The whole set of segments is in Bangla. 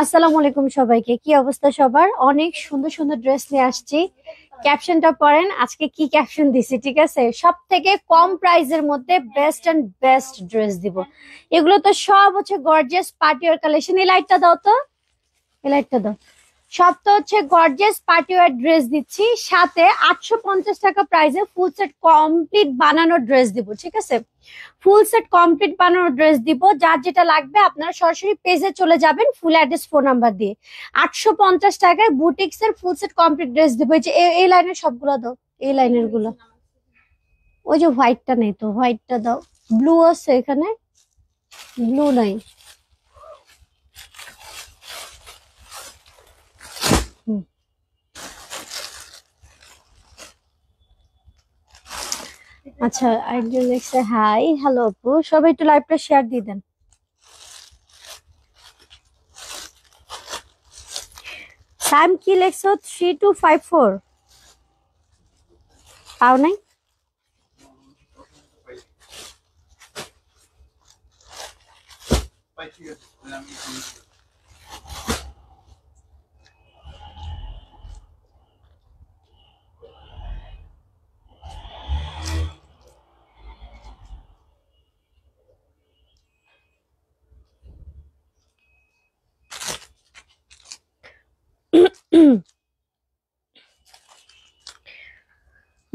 আসসালামু আলাইকুম সবাইকে, কি অবস্থা সবার? অনেক সুন্দর সুন্দর ড্রেস নিয়ে আসছি। ক্যাপশনটা পড়েন, আজকে কি ক্যাপশন দিছি, ঠিক আছে? সব থেকে কম প্রাইসের মধ্যে বেস্ট এন্ড বেস্ট ড্রেস দিব। এগুলো তো সব হচ্ছে গর্জিয়াস পার্টি ওয়্যার কালেকশন। এই লাইটটা দাও তো, এই লাইটটা দাও। সব তো হচ্ছে গর্জিয়াস পার্টি ওয়্যার ড্রেস দিচ্ছি, সাথে 850 টাকা প্রাইসে ফুল সেট কমপ্লিট বানানো ড্রেস দিব, ঠিক আছে? ফুল সেট কমপ্লিট বানানো ড্রেস দিব। যার যেটা লাগবে আপনারা সরাসরি পেজে চলে যাবেন, ফুল অ্যাড্রেস ফোন নাম্বার দিয়ে। 850 টাকায় বুটিক্স এর ফুল সেট কমপ্লিট ড্রেস দিব। এই যে এই লাইনের সবগুলো দাও, এই লাইনের গুলো। ওই যে হোয়াইটটা নেই তো, হোয়াইটটা দাও। ব্লু আছে এখানে, ব্লু নাই। আচ্ছা, আইডিয়া লিখছে হাই হ্যালো আপু, সবাই একটু লাইভটা শেয়ার দিয়ে দেন। টাইম কি লেখছো? 3254 পাও নাই?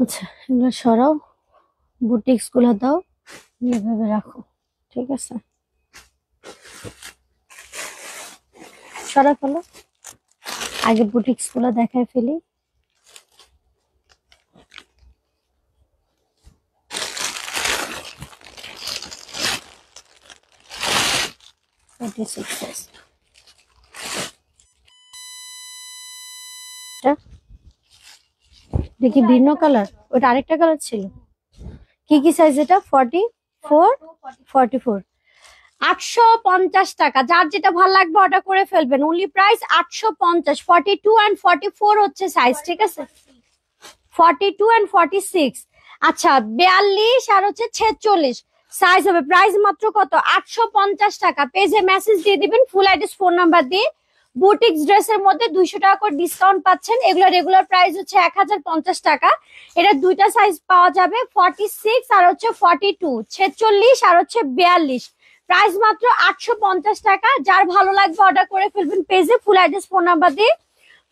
আচ্ছা, এগুলো সরাও, বুটিক্স গুলো দাও, এভাবে রাখো, ঠিক আছে? সরা ফেলো, আগে বুটিক্স গুলো দেখায় ফেলি। দেখি ভিন্ন কালার, ওটা আরেকটা কালার ছিল। কি কি সাইজ এটা? 44, 44। 850 টাকা, যার যেটা ভালো লাগবে অর্ডার করে ফেলবেন। Only price 850। 42 এন্ড 44 হচ্ছে সাইজ, ঠিক আছে? 42 এন্ড 46। আচ্ছা, 42 আর হচ্ছে 46 সাইজ হবে। প্রাইস মাত্র কত? 850 টাকা। পেজে মেসেজ দিয়ে দিবেন ফুল অ্যাড্রেস ফোন নাম্বার দিয়ে। বুটিক্স ড্রেসের মধ্যে 200 টাকা করে ডিসকাউন্ট পাচ্ছেন। এগুলো রেগুলার প্রাইস হচ্ছে 1050 টাকা। এটা দুইটা সাইজ পাওয়া যাবে, 46 আর হচ্ছে 42, 46 আর হচ্ছে 42। প্রাইস মাত্র 850 টাকা। যার ভালো লাগবে অর্ডার করে ফেলবেন পেজে ফুল অ্যাড্রেস ফোন নাম্বার দিয়ে।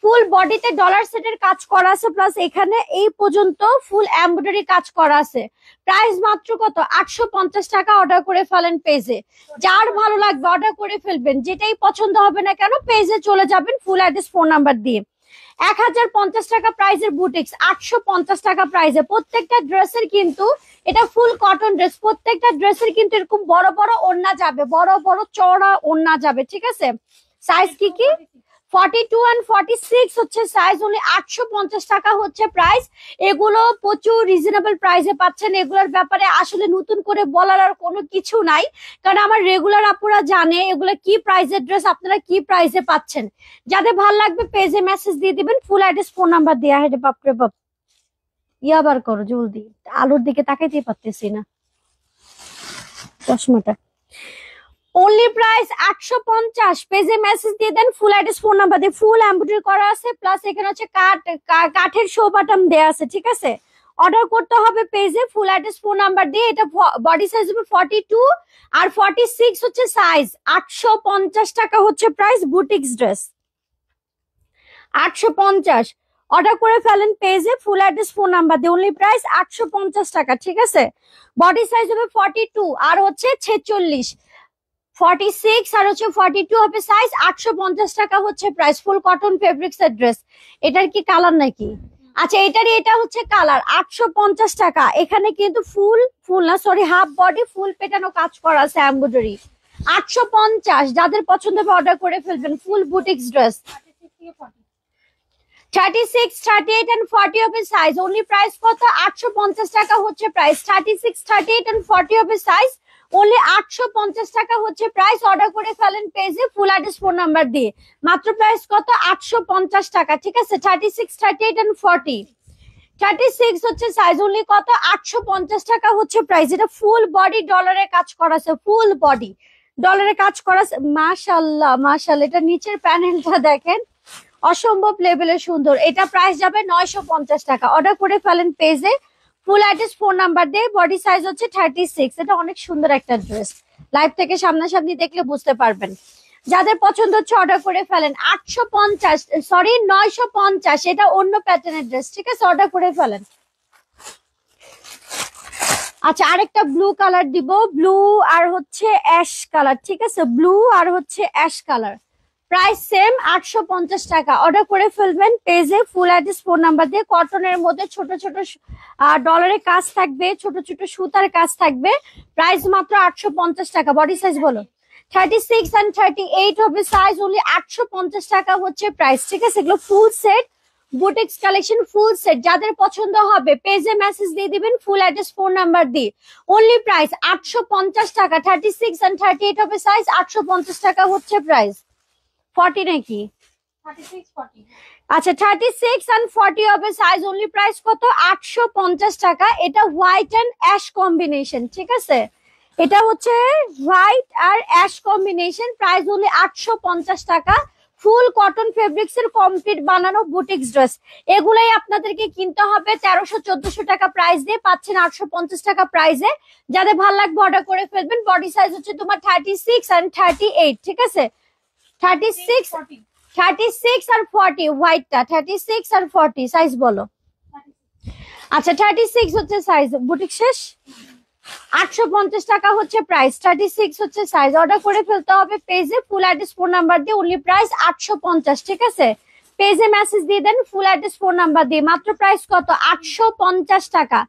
ফুল বডিতে ডলার সেটের কাজ করা আছে, প্লাস এখানে এই পর্যন্ত ফুল এমব্রয়ডারি কাজ করা আছে। প্রাইস মাত্র কত? 850 টাকা। অর্ডার করে ফেলেন পেজে। যার ভালো লাগবে অর্ডার করে ফেলবেন, যেটাই পছন্দ হবে না কেন পেজে চলে যাবেন ফুল অ্যাড্রেস ফোন নাম্বার দিয়ে। 1050 টাকা প্রাইজের বুটিক্স, 850 টাকা প্রাইজে। প্রত্যেকটা ড্রেসের কিন্তু এটা ফুল কটন ড্রেস। প্রত্যেকটা ড্রেসের কিন্তু এরকম বড় বড় ওড়না যাবে, বড় বড় চওড়া ওড়না যাবে, ঠিক আছে? সাইজ কি কি? 42 and 46 হচ্ছে সাইজ। only 850 টাকা হচ্ছে প্রাইস। এগুলো প্রচুর রিজনেবল প্রাইসে পাচ্ছেন। এগুলোর ব্যাপারে আসলে নতুন করে বলার আর কোনো কিছু নাই, কারণ আমার রেগুলার আপুরা জানে এগুলো কি প্রাইসের ড্রেস, আপনারা কি প্রাইসে পাচ্ছেন। যাদের ভালো লাগবে পেজে মেসেজ দিয়ে দিবেন, ফুল অ্যাড্রেস ফোন নাম্বার দেওয়া হেঁটে। বাপরে বাপ, ইয়াবার করো জলদি, আলুর দিকে তাকাইতে পারতেছি না। চশমাটা অনলি প্রাইস 850। পেজে মেসেজ দিয়ে দেন ফুল অ্যাড্রেস ফোন নাম্বার দিয়ে। ফুল এমব্রয়ডারি করা আছে, প্লাস এখানে হচ্ছে কাঠের শো বাটন দেয়া আছে, ঠিক আছে? অর্ডার করতে হবে পেজে ফুল অ্যাড্রেস ফোন নাম্বার দিয়ে। এটা বডি সাইজ হবে 42 আর 46 হচ্ছে সাইজ। 850 টাকা হচ্ছে প্রাইস বুটিক্স ড্রেস, 850। অর্ডার করে ফেলেন পেজে ফুল অ্যাড্রেস ফোন নাম্বার দিয়ে। অনলি প্রাইস 850 টাকা, ঠিক আছে? বডি সাইজ হবে 42 আর হচ্ছে 46। 46 আর হচ্ছে 42 হবে সাইজ। 850 টাকা হচ্ছে প্রাইস। ফুল কটন ফেব্রিক্স এর ড্রেস। এটার কি কালার নাকি? আচ্ছা, এটারই এটা হচ্ছে কালার। 850 টাকা। এখানে কিন্তু ফুল না, সরি, হাফ বডি ফুল পেটানো কাজ করা আছে এমব্রয়ডারি। 850। যাদের পছন্দ হবে অর্ডার করে ফেলবেন। ফুল বুটিক্স ড্রেস। 36, 38 and 40 হবে সাইজ। অনলি প্রাইস কত? 850 টাকা হচ্ছে প্রাইস। 36, 38 and 40 হবে সাইজ। অনলি 850 টাকা হচ্ছে প্রাইস। অর্ডার করে ফেলেন পেজে ফুল অ্যাড্রেস ফোন নাম্বার দিয়ে। মাত্র প্রাইস কত? 850 টাকা, ঠিক আছে? 36, 38 and 40। 36 হচ্ছে সাইজ। অনলি কত? 850 টাকা হচ্ছে প্রাইস। এটা ফুল বডি ডলারে কাজ করা আছে, ফুল বডি। ডলারে কাজ করা, মাশাআল্লাহ মাশাআল্লাহ। এটা নিচের প্যানেলটা দেখেন, অসম্ভব লেভেলের সুন্দর। এটা প্রাইস যাবে 950 টাকা। অর্ডার করে ফেলেন পেজে, ফুল অ্যাড্রেস ফোন নাম্বার দিয়ে। বডি সাইজ হচ্ছে 36। এটা অনেক সুন্দর একটা ড্রেস, লাইভ থেকে সামনাসামনি দেখলে বুঝতে পারবেন। যাদের পছন্দ হচ্ছে অর্ডার করে ফেলেন। 850, সরি 950, এটা অন্য প্যাটার্নের ড্রেস, ঠিক আছে? অর্ডার করে ফেলেন। আচ্ছা, আরেকটা ব্লু কালার দিব, ব্লু আর হচ্ছে অ্যাশ কালার, ঠিক আছে? ব্লু আর হচ্ছে অ্যাশ কালার, প্রাইস সেম 850 টাকা। অর্ডার করে ফেলবেন পেজে, ফুল অ্যাড্রেস ফোন নাম্বার দিয়ে। কটনের মধ্যে ছোট ছোট ডলারের কাজ থাকবে, ছোট ছোট সুতার কাজ থাকবে। প্রাইস মাত্র 850 টাকা। বডি সাইজ বলো? 36 and 38 হবে সাইজ, অনলি 850 টাকা হচ্ছে প্রাইস, ঠিক আছে? এগুলো full set, boutiques collection full set. যাদের পছন্দ হবে পেজে মেসেজ দিয়ে দিবেন, ফুল অ্যাড্রেস ফোন নাম্বার দিয়ে। অনলি প্রাইস 850 টাকা। 36 and 38 হবে সাইজ, 850 টাকা হচ্ছে প্রাইস। 40 নাকি? 36 40। আচ্ছা, 36 and 40 হবে সাইজ, অনলি প্রাইস কত? 850 টাকা। এটা হোয়াইট এন্ড অ্যাশ কম্বিনেশন, ঠিক আছে? এটা হচ্ছে হোয়াইট আর অ্যাশ কম্বিনেশন, প্রাইস অনলি 850 টাকা। ফুল কটন ফেব্রিক্স এর কমপ্লিট বানানো বুটিক্স ড্রেস। এগুলাই আপনাদেরকে কিনতে হবে 1300-1400 টাকা প্রাইস দিয়ে, পাচ্ছেন 850 টাকা প্রাইসে। যাদের ভালো লাগবে অর্ডার করে ফেলবেন। বডি সাইজ হচ্ছে তোমার 36 and 38, ঠিক আছে? 36 আর 40, হোয়াইটটা 36 আর 40 সাইজ বলো? আচ্ছা, 36 হচ্ছে সাইজ। বুটিক শেষ। 850 টাকা হচ্ছে প্রাইস, 36 হচ্ছে সাইজ। অর্ডার করে ফেলতে হবে পেজে, ফুল অ্যাড্রেস ফোন নাম্বার দিয়ে। অনলি প্রাইস 850, ঠিক আছে? পেজে মেসেজ দিয়ে দেন, ফুল অ্যাড্রেস ফোন নাম্বার দিয়ে। মাত্র প্রাইস কত? 850 টাকা।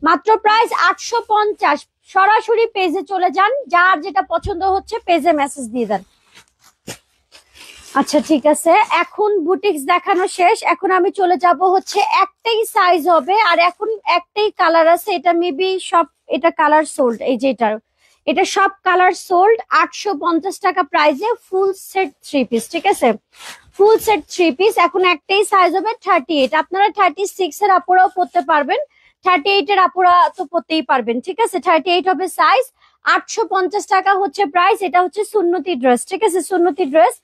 মাত্র প্রাইস 850। সরাসরি পেজে চলে যান, যার যেটা পছন্দ হচ্ছে পেজে মেসেজ দিয়ে দেন। আচ্ছা, ঠিক আছে, এখন বুটিক্স দেখানো শেষ। এখন আমি চলে যাব হচ্ছে, একটাই সাইজ হবে আর এখন একটাই কালার আছে। এটা মেবি সব, এটা কালার সোল্ড, এই যে এটা সব কালার সোল্ড। 850 টাকা প্রাইসে ফুল সেট 3 পিস, ঠিক আছে? Full set 3 piece. এখন একটাই সাইজ হবে 38। আপনারা 36 এর আপুরাও পরতে পারবেন, 38 এর আপুরা তো পরতেই পারবেন, ঠিক আছে? 38 হবে সাইজ, 850 টাকা হচ্ছে প্রাইস। এটা হচ্ছে সুন্নতি ড্রেস, ঠিক আছে? সুন্নতি ড্রেস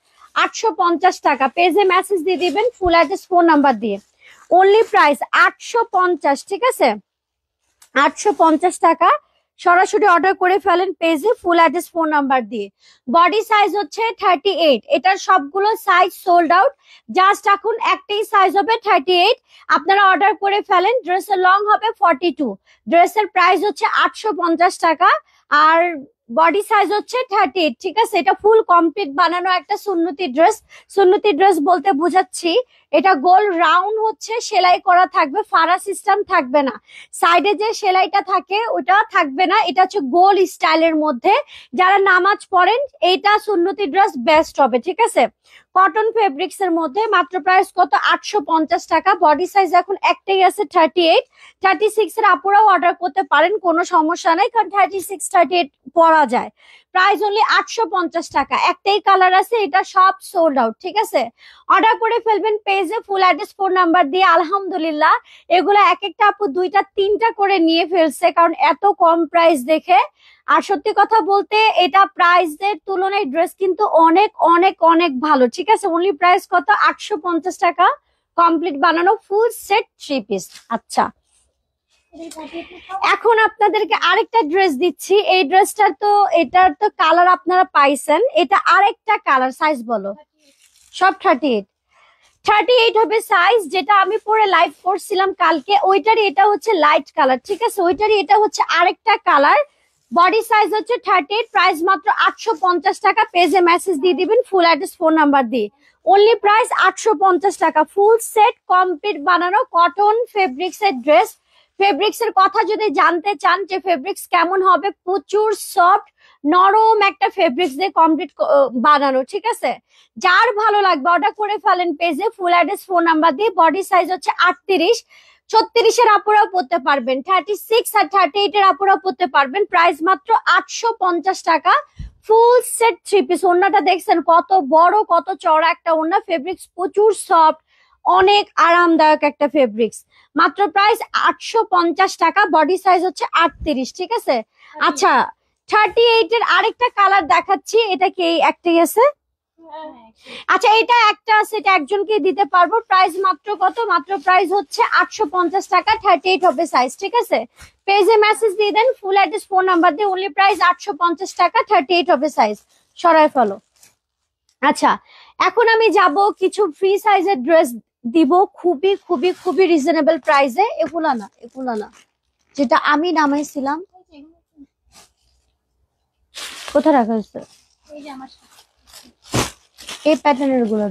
850 টাকা। পেজে মেসেজ দিয়ে দিবেন, ফুল অ্যাড্রেস ফোন নাম্বার দিয়ে। অনলি প্রাইস 850, ঠিক আছে? 850 টাকা। সরাসরি অর্ডার করে ফেলেন পেজে, ফুল অ্যাড্রেস ফোন নাম্বার দিয়ে। বডি সাইজ হচ্ছে 38। এটার সবগুলো সাইজ সোল্ড আউট, জাস্ট এখন একটাই সাইজ হবে 38। আপনারা অর্ডার করে ফেলেন। ড্রেসের লং হবে 42। ড্রেসের প্রাইস হচ্ছে 850 টাকা আর বডি সাইজ হচ্ছে 38, ঠিক আছে? এটা ফুল কমপ্লিট বানানো একটা সুন্নতি ড্রেস। সুন্নতি ড্রেস বলতে বুঝাচ্ছি, এটা গোল রাউন্ড হচ্ছে সেলাই করা থাকবে, ফাড়া সিস্টেম থাকবে না। সাইডে যে সেলাইটা থাকে ওটা থাকবে না, এটা হচ্ছে গোল স্টাইলের মধ্যে। যারা নামাজ পড়েন এইটা সুন্নতি ড্রেস বেস্ট হবে, ঠিক আছে? কটন ফেব্রিক্স এর মধ্যে। মাত্র প্রাইস কত? 850 টাকা। বডি সাইজ এখন একটাই আছে 38। 36 এর আপুরাও অর্ডার করতে পারেন, কোনো সমস্যা নাই, কারণ 36 38 পরা যায়। প্রাইস অনলি 850 টাকা। একটাই কালার আছে, এটা সব সোল্ড আউট, ঠিক আছে? অর্ডার করে ফেলবেন পেজে, ফুল অ্যাড্রেস ফোন নাম্বার দিয়ে। আলহামদুলিল্লাহ এগুলো এক একটা আপু 2টা 3টা করে নিয়ে ফেলছে, কারণ এত কম প্রাইস দেখে। আর সত্যি কথা বলতে এটা প্রাইসের তুলনায় ড্রেস কিন্তু অনেক অনেক অনেক ভালো, ঠিক আছে? অনলি প্রাইস কত? 850 টাকা। কমপ্লিট বানানো ফুল সেট 3 পিস। আচ্ছা, এখন আপনাদেরকে আরেকটা ড্রেস দিচ্ছি। এই ড্রেসটার তো, এটার তো কালার আপনারা পাইছেন। এটা আরেকটা কালার, সাইজ বলো? সব 38। 38 হবে সাইজ। যেটা আমি পরে লাইভ করছিলাম কালকে, ওইটারই এটা হচ্ছে লাইট কালার, ঠিক আছে? ওইটারই এটা হচ্ছে আরেকটা কালার। বডি সাইজ হচ্ছে 38। প্রাইস মাত্র 850 টাকা। পেজে মেসেজ দিয়ে দিবেন, ফুল অ্যাড্রেস ফোন নাম্বার দিয়ে। অনলি প্রাইস 850 টাকা। ফুল সেট কমপ্লিট বানানো কটন ফেব্রিক্স এর ড্রেস। ফেব্রিক্স এর কথা যদি জানতে চান যে ফেব্রিক্স কেমন হবে, প্রচুর সফট নরম একটা ফেব্রিক্স দিয়ে কমপ্লিট বানানো, ঠিক আছে? যার ভালো লাগবে অর্ডার করে ফেলেন পেজে, ফুল অ্যাড্রেস ফোন নাম্বার দিয়ে। বডি সাইজ হচ্ছে 38। 36 এর আপুরাও পড়তে পারবেন, 36 আর 38 এর আপুরাও পড়তে পারবেন। প্রাইস মাত্র 850 টাকা। Full set 3 piece. ওড়নাটা দেখছেন কত বড়, কত চড়া একটা ওড়না। ফেব্রিক্স প্রচুর সফট, অনেক আরামদায়ক একটা ফেব্রিক্স। মাত্র প্রাইস 850 টাকা। বডি সাইজ হচ্ছে 38, ঠিক আছে? আচ্ছা, 38 এর আরেকটা কালার দেখাচ্ছি, এটা কি এই একটাই আছে? আচ্ছা এটা একটা আছে, এটা একজনকে দিতে পারবো। প্রাইস মাত্র কত? মাত্র প্রাইস হচ্ছে 850 টাকা। 38 হবে সাইজ, ঠিক আছে? পেজে মেসেজ দিয়ে দেন, ফুল অ্যাড্রেস ফোন নাম্বার দিয়ে। অনলি প্রাইস 850 টাকা, 38 হবে সাইজ। সরাই ফেলো। আচ্ছা এখন আমি যাব কিছু ফ্রি সাইজের ড্রেস দিব, খুবই খুবই খুবই রিজনেবল প্রাইসে। এগুলা না, এগুলা না, যেটা আমি নামাইছিলাম। কোথায় রাখা হয়েছে এই প্যাটার্নের গুলো?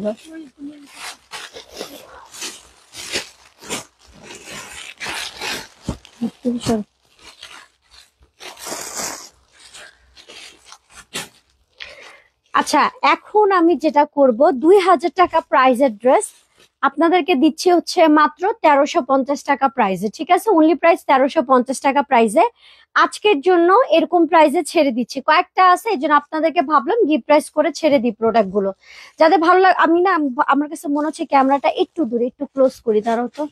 আচ্ছা এখন আমি যেটা করব, 2000 টাকা প্রাইজের ড্রেস আপনাদেরকে দিচ্ছি হচ্ছে মাত্র 1350 টাকা প্রাইজে, ঠিক আছে? অনলি প্রাইস 1350 টাকা প্রাইজে আজকের জন্য এরকম প্রাইজে ছেড়ে দিচ্ছি। কয়েকটা আছে এই জন্য আপনাদেরকে ভাবলাম গিফট প্রাইস করে ছেড়ে দিই প্রোডাক্ট গুলো, যাদের ভালো লাগে। আমি না, আমার কাছে মনে হচ্ছে ক্যামেরাটা একটু দূরে, একটু ক্লোজ করি, দাঁড়াও তো।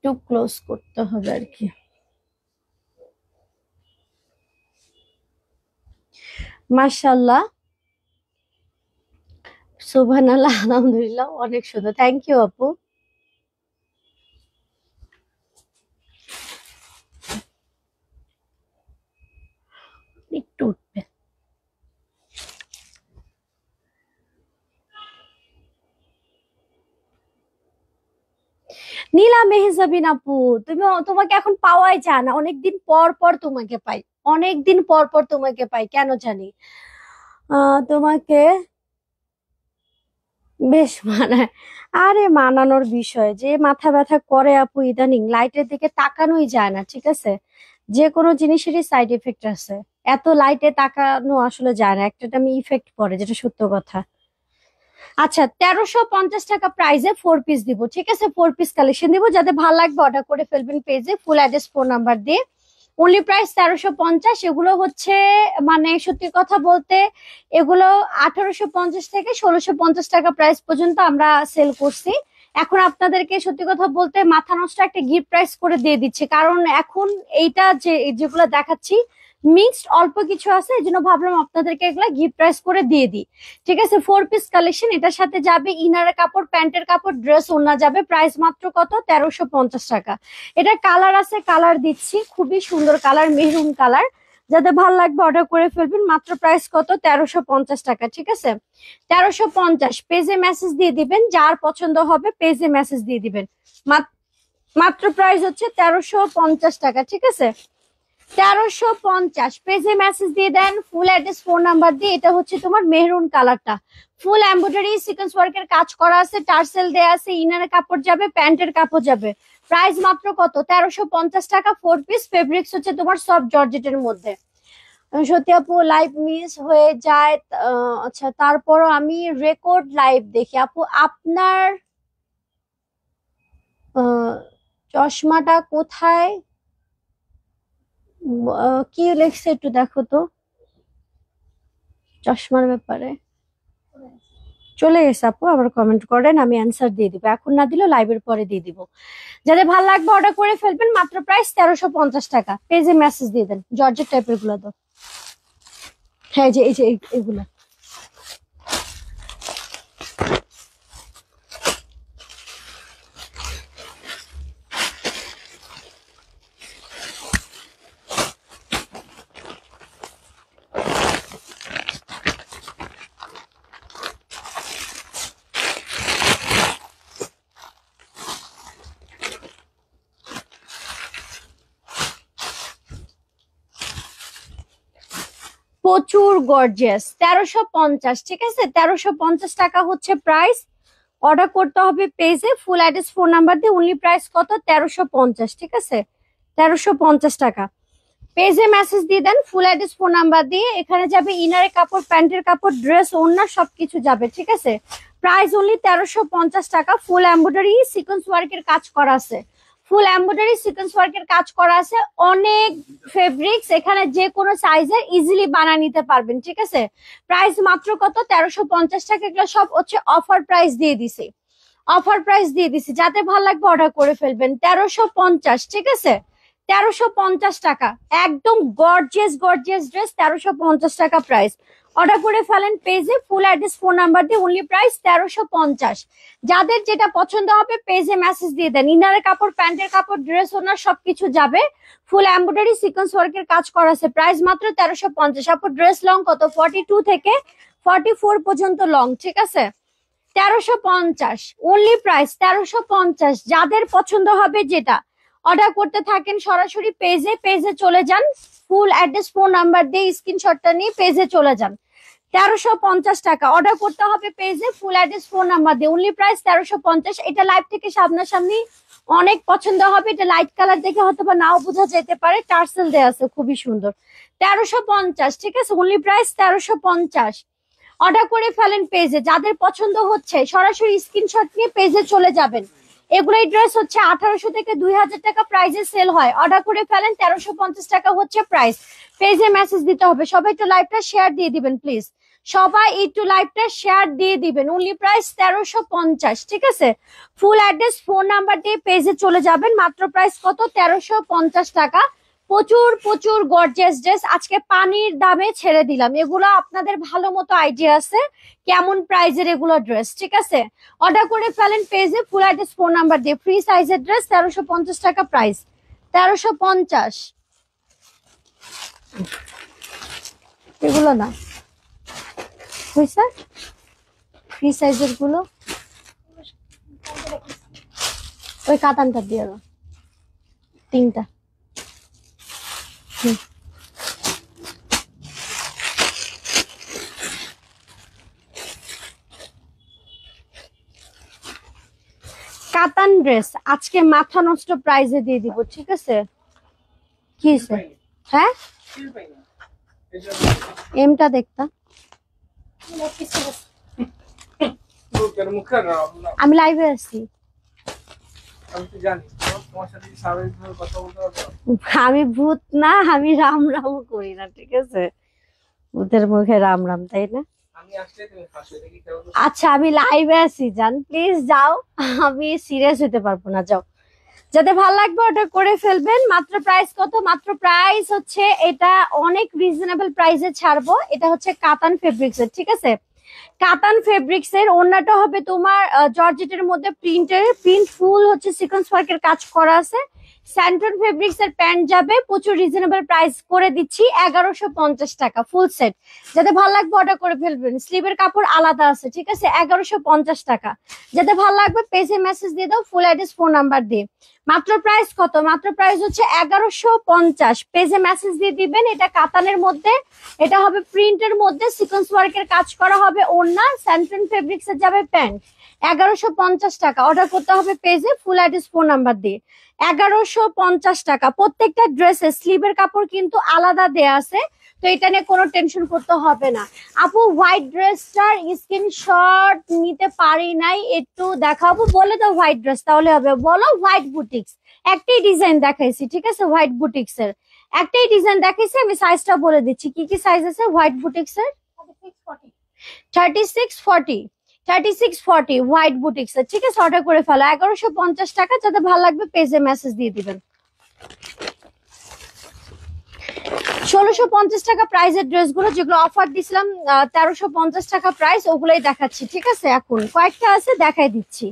একটু ক্লোজ করতে হবে আর কি। মাশাআল্লাহ, সুবহানাল্লাহ, আলহামদুলিল্লাহ, অনেক সুন্দর। থ্যাংক ইউ আপু। একটু উঠবে। নীলা মেহজাবিন আপু, তোমাকে এখন পাওয়াই যায় না, অনেকদিন পর পর তোমাকে পাই, অনেকদিন পর পর তোমাকে পাই, কেন জানি। তোমাকে বেশ মানায়। আরে মানানোর বিষয় যে মাথা ব্যথা করে আপু, ইদানিং লাইটের দিকে তাকানোই যায় না, ঠিক আছে? যে কোনো জিনিসেরই সাইড এফেক্ট আছে। এত লাইটে তাকানো আসলে যায় না, একটা আমি ইফেক্ট পড়ে, যেটা সত্য কথা। আচ্ছা 1350 টাকা প্রাইসে 4 পিস দিব, ঠিক আছে? 4 পিস কালেকশন দিব, যাদের ভালো লাগবে অর্ডার করে ফেলবেন পেজে, ফুল অ্যাড্রেস ফোন নাম্বার দিয়ে। Only price 1350। এগুলো হচ্ছে মানে সত্যি কথা বলতে এগুলো 1850 থেকে 1650 টাকা প্রাইস পর্যন্ত আমরা সেল করছি। এখন আপনাদেরকে সত্যি কথা বলতে মাথা নষ্ট একটা গিফট প্রাইস করে দিয়ে দিচ্ছে, কারণ এখন এইটা যেগুলো দেখাচ্ছি মিক্সড অল্প কিছু আছে, এই জন্য ভাবলাম আপনাদেরকে এগুলা গিফট প্রাইস করে দিয়ে দিই, ঠিক আছে? 4 পিস কালেকশন, এটার সাথে যাবে ইনারের কাপড়, প্যান্টের কাপড়, ড্রেস, ওড়না যাবে। প্রাইস মাত্র কত? 1350 টাকা। এটা কালার আছে, কালার দিচ্ছি, খুবই সুন্দর কালার, মেরুন কালার। যাদের ভালো লাগবে অর্ডার করে ফেলবেন। মাত্র প্রাইস কত? 1350 টাকা, ঠিক আছে? 1350। পেজে মেসেজ দিয়ে দিবেন, যার পছন্দ হবে পেজে মেসেজ দিয়ে দিবেন। মাত্র প্রাইস হচ্ছে 1350 টাকা, ঠিক আছে? 1350। পেজে মেসেজ দিয়ে দেন, ফুল অ্যাড্রেস ফোন নাম্বার দিয়ে। এটা হচ্ছে তোমার মেহরুন কালারটা, ফুল এমব্রয়ডারি সিকোয়েন্স ওয়ার্কের কাজ করা আছে, টার্সেল দেয়া আছে, ইনারের কাপড় যাবে, প্যান্টের কাপড় যাবে। প্রাইস মাত্র কত? 1350 টাকা। 4 পিস, ফেব্রিক্স হচ্ছে তোমার সফট জর্জেটের মধ্যে। সত্যি আপু লাইভ মিস হয়ে যায়, আচ্ছা তারপরও আমি রেকর্ড লাইভ দেখি আপু। আপনার চশমাটা কোথায়, কি লেখছে একটু দেখো তো চশমার ব্যাপারে। চলে গেছে আপু, আবার কমেন্ট করেন, আমি অ্যান্সার দিয়ে দিব, এখন না দিলেও লাইভের পরে দিয়ে দিব। যাদের ভালো লাগবে অর্ডার করে ফেলবেন। মাত্র প্রাইস 1350 টাকা। পেজে মেসেজ দিয়ে দেন। জর্জেট টাইপের গুলো তো, হ্যাঁ যে এই যে এগুলা। প্রচুর গর্জিয়াস, 1350, ঠিক আছে? 1350 টাকা হচ্ছে প্রাইস। অর্ডার করতে হবে পেজে, ফুল অ্যাড্রেস ফোন নাম্বার দিয়ে। অনলি প্রাইস কত? 1350, ঠিক আছে? 1350 টাকা। পেজে মেসেজ দিয়ে দেন, ফুল অ্যাড্রেস ফোন নাম্বার দিয়ে। এখানে যাবে ইনারের কাপড়, প্যান্টের কাপড়, ড্রেস, ওড়না সবকিছু যাবে, ঠিক আছে? প্রাইস অনলি 1350 টাকা। ফুল এমব্রয়ডারি সিকোয়েন্স ওয়ার্কের কাজ করা আছে, ফুল এমব্রয়ডারি সিকোয়েন্স ওয়ার্কের কাজ করা আছে, অনেক ফেব্রিক্স, এখানে যে কোনো সাইজের ইজিলি বানিয়ে নিতে পারবেন, ঠিক আছে। প্রাইস মাত্র কত, 1350 টাকা। এগুলো সব হচ্ছে অফার প্রাইস দিয়ে দিছি, অফার প্রাইস দিয়ে দিছি, যাতে ভালো লাগবে অর্ডার করে ফেলবেন। 1350, ঠিক আছে, 1350 টাকা, একদম গর্জিয়াস গর্জিয়াস ড্রেস, 1350 টাকা প্রাইস। অর্ডার করে ফেলেন পেজে, ফুল অ্যাড্রেস ফোন নাম্বার দিয়ে, অনলি প্রাইস 1350। যাদের যেটা পছন্দ হবে পেজে মেসেজ দিয়ে দেন। ইনারের কাপড়, প্যান্টের কাপড়, ড্রেস ওনার সবকিছু যাবে। ফুল এমব্রয়ডারি সিকোয়েন্স ওয়ার্কের কাজ করা আছে, প্রাইস মাত্র 1350। আপু ড্রেস লং কত, 42 থেকে 44 পর্যন্ত লং, ঠিক আছে, 1350 অনলি প্রাইস, 1350। যাদের পছন্দ হবে যেটা অর্ডার করতে থাকেন সরাসরি পেজে, পেজে চলে যান, ফুল অ্যাড্রেস ফোন নাম্বার দিয়ে স্ক্রিনশটটা নিয়ে পেজে চলে যান। 1350 টাকা অর্ডার করতে হবে পেজে, ফুল অ্যাড্রেস ফোন নাম্বার দিয়ে, অনলি প্রাইস 1350। এটা লাইভ থেকে সামনাসামনি অনেক পছন্দ হবে। এটা লাইট কালার দেখে হয়তো বা নাও বোঝা যেতে পারে, টার্সেল দেওয়া আছে, খুবই সুন্দর। 1350, ঠিক আছে, অনলি প্রাইস 1350। অর্ডার করে ফেলেন পেজে, যাদের পছন্দ হচ্ছে সরাসরি স্ক্রিনশট নিয়ে পেজে চলে যাবেন। এগুলোই ড্রেস হচ্ছে 1800 থেকে 2000 টাকা প্রাইসে সেল হয়। অর্ডার করে ফেলেন, 1350 টাকা হচ্ছে প্রাইস। পেজে মেসেজ দিতে হবে। সবাই একটু লাইভটা শেয়ার দিয়ে দিবেন প্লিজ, সবাই একটু লাইভটা শেয়ার দিয়ে দিবেন। অনলি প্রাইস 1350, ঠিক আছে। ফুল অ্যাড্রেস ফোন নাম্বার দিয়ে পেজে চলে যাবেন। মাত্র প্রাইস কত, 1350 টাকা। প্রচুর প্রচুর গর্জিয়াস ড্রেস আজকে পানির দামে ছেড়ে দিলাম। এগুলো আপনাদের ভালো মতো আইডিয়া আছে কেমন প্রাইজের এগুলো ড্রেস, ঠিক আছে। অর্ডার করে ফেলেন পেজে, ফুল অ্যাড্রেস ফোন নাম্বার দিয়ে। ফ্রি সাইজের ড্রেস, 1350 টাকা প্রাইস, 1350। এগুলো না হয়েছে, ফ্রি সাইজের গুলো ওই কাতানটা দিয়ে দাও, 3টা। কাতান ড্রেস আজকে মাথা নষ্ট প্রাইজে দিয়ে দিব, ঠিক আছে। কি হ্যাঁ, এমটা দেখতা, আমি লাইভে আছি। আমি ভূত না, আমি রাম রাম করি না, ঠিক আছে। ভূতের মুখে রাম রাম, তাই না? আচ্ছা আমি লাইভে আছি, যান প্লিজ যাও, আমি সিরিয়াস হতে পারবো না, যাও। যাতে ভালো লাগবে অর্ডার করে ফেলবেন। মাত্র প্রাইস কত, মাত্র প্রাইস হচ্ছে এটা অনেক রিজনেবল প্রাইসে ছাড়বো। এটা হচ্ছে কাতান ফেব্রিক্স এর, ঠিক আছে, কাতান ফেব্রিক্স এর। ওড়নাটা হবে তোমার জর্জেটের মধ্যে প্রিন্ট ফুল হচ্ছে সিকোয়েন্স ওয়ার্কের কাজ করা আছে। স্যান্টন ফেব্রিক্স এর প্যান্ট যাবে, প্রচুর রিজনেবল প্রাইস করে দিচ্ছি, 1150 টাকা ফুল সেট। যাতে ভালো লাগবে অর্ডার করে ফেলবেন। স্লিভের কাপড় আলাদা আছে, ঠিক আছে, 1150 টাকা। যাতে ভালো লাগবে পেজে মেসেজ দিয়ে দাও, ফুল অ্যাড্রেস ফোন নাম্বার দিয়ে। মাত্র প্রাইস কত, মাত্র প্রাইস হচ্ছে 1150। পেজে মেসেজ দিয়ে দিবেন। এটা কাতানের মধ্যে, এটা হবে প্রিন্টের মধ্যে, সিকোয়েন্স ওয়ার্কের কাজ করা হবে ওড়না, স্যান্টন ফেব্রিক্স এর যাবে প্যান্ট, 1150 টাকা। অর্ডার করতে হবে পেজে, ফুল অ্যাড্রেস ফোন নাম্বার দিয়ে, 1150 টাকা। প্রত্যেকটা ড্রেসের স্লিভের কাপড় কিন্তু আলাদা দেয়া আছে, তো এটা নিয়ে কোনো টেনশন করতে হবে না। আপু হোয়াইট ড্রেসটার স্ক্রিনশট নিতে পারি নাই, একটু দেখাবো, বলে দাও হোয়াইট ড্রেস, তাহলে হবে। বলো হোয়াইট বুটিক্স, একটাই ডিজাইন দেখাইছি, ঠিক আছে, হোয়াইট বুটিক্স এর একটাই ডিজাইন দেখাইছি। আমি সাইজটা বলে দিচ্ছি, কি কি সাইজ আছে হোয়াইট বুটিক্স এর। 3640 হোয়াইট বুটিক্স এর, ঠিক আছে। অর্ডার করে ফেলো, 1150 টাকা। যাতে ভালো লাগবে পেজে মেসেজ দিয়ে দিবেন। 1650 টাকা প্রাইসের ড্রেসগুলো, যেগুলো অফার দিছিলাম 1350 টাকা প্রাইস, ওগুলোই দেখাচ্ছি, ঠিক আছে। এখন কয়েকটা আছে দেখাই দিচ্ছি,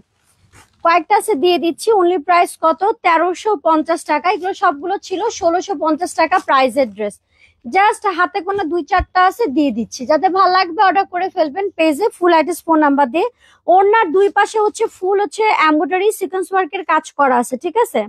কয়েকটা আছে দিয়ে দিচ্ছি। অনলি প্রাইস কত, 1350 টাকা। এগুলো সবগুলো ছিল 1650 টাকা প্রাইসের ড্রেস। জাস্ট হাতে কোনো 2-4টা আছে দিয়ে দিচ্ছি। যাতে ভালো লাগবে অর্ডার করে ফেলবেন পেজে, ফুল অ্যাড্রেস ফোন নাম্বার দিয়ে। ওড়নার দুই পাশে হচ্ছে ফুল হচ্ছে এমব্রয়ডারি সিকোয়েন্স ওয়ার্কের কাজ করা আছে, ঠিক আছে,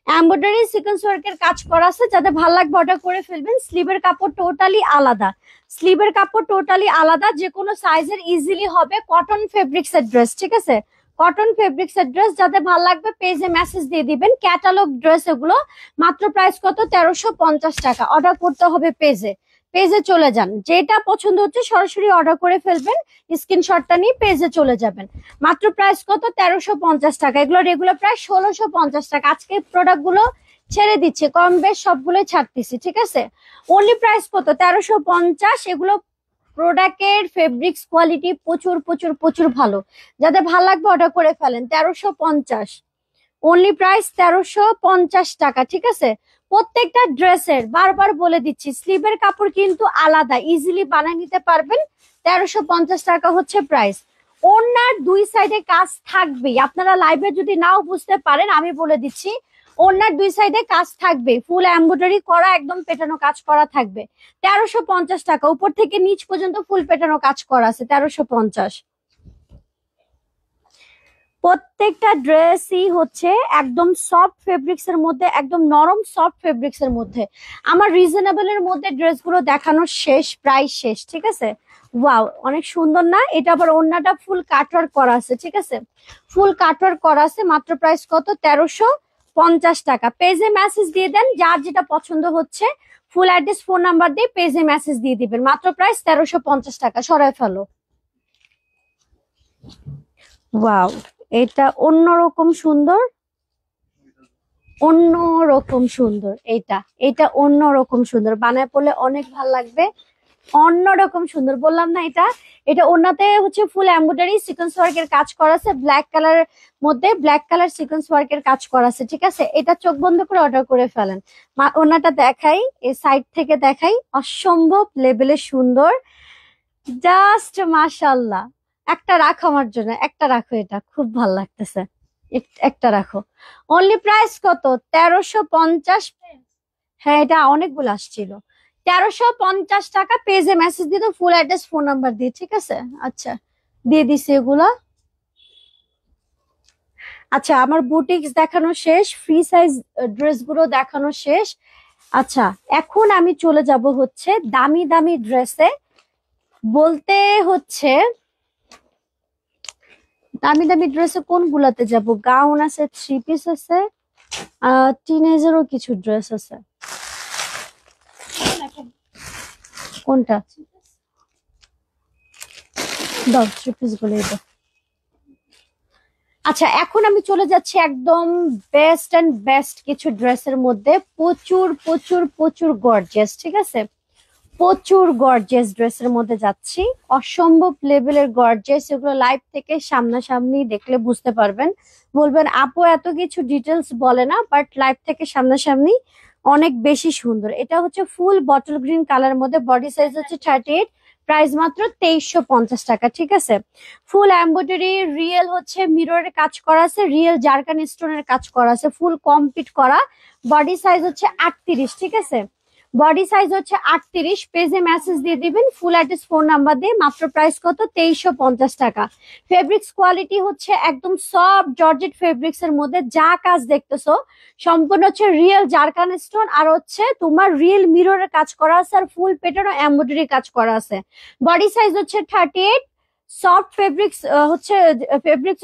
এমব্রয়ডারি সিকোয়েন্স ওয়ার্কের কাজ করা আছে। যাতে ভালো লাগবে অর্ডার করে ফেলবেন। স্লিভের কাপড় টোটালি আলাদা, স্লিভের কাপড় টোটালি আলাদা, যে কোনো সাইজের ইজিলি হবে। কটন ফেব্রিক্স এর ড্রেস, ঠিক আছে, কটন ফেব্রিক্স এর ড্রেস। যাতে ভালো লাগবে পেজে মেসেজ দিয়ে দিবেন। ক্যাটালগ ড্রেস এগুলো। মাত্র প্রাইস কত, 1350 টাকা। অর্ডার করতে হবে পেজে, পেজে চলে যান, যেটা পছন্দ হচ্ছে সরাসরি অর্ডার করে ফেলবেন, স্ক্রিনশটটা নিয়ে পেজে চলে যাবেন। মাত্র প্রাইস কত? 1350 টাকা। এগুলো রেগুলার প্রায় 1650 টাকা। আজকে প্রোডাক্ট গুলো ছেড়ে দিচ্ছে, কম বেশ সবগুলোই ছাড়তেছি, ঠিক আছে। অনলি প্রাইস কত? 1350। এগুলো প্রোডাক্টের ফেব্রিক্স কোয়ালিটি প্রচুর প্রচুর প্রচুর ভালো, যাদের ভালো লাগবে অর্ডার করে ফেলেন। 1350 অনলি প্রাইস, 1350 টাকা, ঠিক আছে। প্রত্যেকটা ড্রেসের বারবার বলে দিচ্ছি, স্লিভের কাপড় কিন্তু আলাদা, ইজিলি বানিয়ে নিতে পারবেন। 1350 টাকা হচ্ছে প্রাইস। ওড়নার দুই সাইডে কাজ থাকবেই, আপনারা লাইভে যদি নাও বুঝতে পারেন আমি বলে দিচ্ছি, ওড়নার দুই সাইডে কাজ থাকবে, ফুল এমব্রয়ডারি করা, একদম পেটানো কাজ করা থাকবে। 1350 টাকা, উপর থেকে নিচ পর্যন্ত ফুল পেটানো কাজ করা আছে, 1350। প্রত্যেকটা ড্রেসই হচ্ছে একদম সফট ফেব্রিক্স এর মধ্যে, একদম নরম সফট ফেব্রিক্স এর মধ্যে। আমার রিজনেবল এর মধ্যে ড্রেসগুলো দেখানো শেষ, প্রাইস শেষ, ঠিক আছে। ওয়াও, অনেক সুন্দর না? এটা আবার ওড়নাটা ফুল কাটওয়ার্ক করা আছে, ঠিক আছে, ফুল কাটওয়ার্ক করা আছে। মাত্র প্রাইস কত? 1350 টাকা। পেজে মেসেজ দিয়ে দেন, যার যেটা পছন্দ হচ্ছে ফুল অ্যাড্রেস ফোন নাম্বার দিয়ে পেজে মেসেজ দিয়ে দিবেন। মাত্র প্রাইস 1350 টাকা। সরাই ফেলো। ওয়াও, এটা অন্যরকম সুন্দর, অন্যরকম সুন্দর। এটা অন্যরকম সুন্দর, বানায় পড়লে অনেক ভালো লাগবে, অন্যরকম সুন্দর বললাম না। এটা ওনাতে হচ্ছে ফুল এমব্রয়ডারি সিকোয়েন্স ওয়ার্কের কাজ করা আছে, ব্ল্যাক কালার মধ্যে ব্ল্যাক কালার সিকোয়েন্স ওয়ার্কের কাজ করা আছে, ঠিক আছে। এটা চোখ বন্ধ করে অর্ডার করে ফেলেন। ওনাটা দেখাই, এই সাইড থেকে দেখাই, অসম্ভব লেভেলের সুন্দর, জাস্ট মাশাআল্লাহ। একটা রাখো আমার জন্য, একটা রাখো, এটা খুব ভালো লাগতেছে, একটা রাখো। অনলি প্রাইস কত? 1350। হ্যাঁ, এটা অনেকগুলো আসছিল। 1350 টাকা। পেজে মেসেজ দিয়ে ফুল অ্যাড্রেস ফোন নাম্বার দিয়ে, ঠিক আছে। আচ্ছা, দিয়ে দিছি এগুলা। আচ্ছা, আমার বুটিক্স দেখানো শেষ, ফ্রি সাইজ ড্রেস গুলো দেখানো শেষ। আচ্ছা, এখন আমি চলে যাব হচ্ছে দামি দামি ড্রেসে। বলতে হচ্ছে দামি দামি ড্রেসে কোনগুলাতে যাব? গাউন আছে, থ্রি পিস আছে, টিনেজারও কিছু ড্রেস আছে। কোনটা দাও, থ্রি পিস গুলো দাও। আচ্ছা, এখন আমি চলে যাচ্ছি একদম বেস্ট এন্ড বেস্ট কিছু ড্রেসের মধ্যে, প্রচুর প্রচুর প্রচুর গর্জিয়াস, ঠিক আছে, প্রচুর গর্জিয়াস ড্রেসের মধ্যে যাচ্ছি, অসম্ভব লেভেলের গর্জিয়াস। এগুলো লাইভ থেকে সামনাসামনি দেখলে বুঝতে পারবেন, বলবেন আপু এত কিছু ডিটেলস বলে না, বাট লাইভ থেকে সামনাসামনি অনেক বেশি সুন্দর। এটা হচ্ছে ফুল বটল গ্রিন কালার মধ্যে, বডি সাইজ হচ্ছে 38, প্রাইস মাত্র 2350 টাকা, ঠিক আছে। ফুল এমব্রয়ডারি, রিয়েল হচ্ছে মিররের কাজ করা আছে, রিয়েল জারকান স্টোনের কাজ করা আছে, ফুল কমপ্লিট করা। বডি সাইজ হচ্ছে 38, ঠিক আছে, বডি সাইজ হচ্ছে 38। পেজে মেসেজ দিয়ে দিবেন ফুল অ্যাড্রেস ফোন নাম্বার দিয়ে। মাত্র প্রাইস কত? 2350 টাকা। ফেব্রিক্স কোয়ালিটি হচ্ছে একদম সফট জর্জেট ফেব্রিক্স এর মধ্যে, যা কাজ দেখতেছো সম্পূর্ণ হচ্ছে রিয়েল জারকান স্টোন, আর হচ্ছে তোমার রিয়েল মিররের কাজ করা আছে, আর ফুল পেটানো এমব্রয়ডারি কাজ করা আছে। বডি সাইজ হচ্ছে 38। সফট ফেব্রিক্স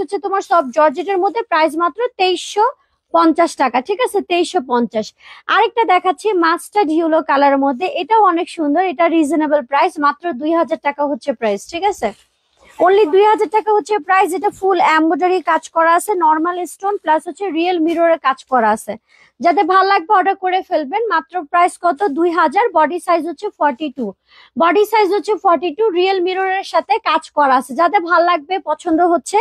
হচ্ছে তোমার সফট জর্জেটের মধ্যে, প্রাইস মাত্র 2350 টাকা, ঠিক আছে, 2350। আরেকটা দেখাচ্ছি মাস্টার্ড ইয়েলো কালারের মধ্যে, এটাও অনেক সুন্দর, এটা রিজনেবল প্রাইস, মাত্র 2000 টাকা হচ্ছে প্রাইস, ঠিক আছে, অনলি 2000 টাকা হচ্ছে প্রাইস। এটা ফুল এমব্রয়ডারি কাজ করা আছে, নর্মাল স্টোন প্লাস হচ্ছে রিয়েল মিররের কাজ করা আছে। যাদের ভালো লাগবে অর্ডার করে ফেলবেন। মাত্র প্রাইস কত? 2000। বডি সাইজ হচ্ছে 42, বডি সাইজ হচ্ছে 42, রিয়েল মিররের সাথে কাজ করা আছে। যাদের ভালো লাগবে, পছন্দ হচ্ছে,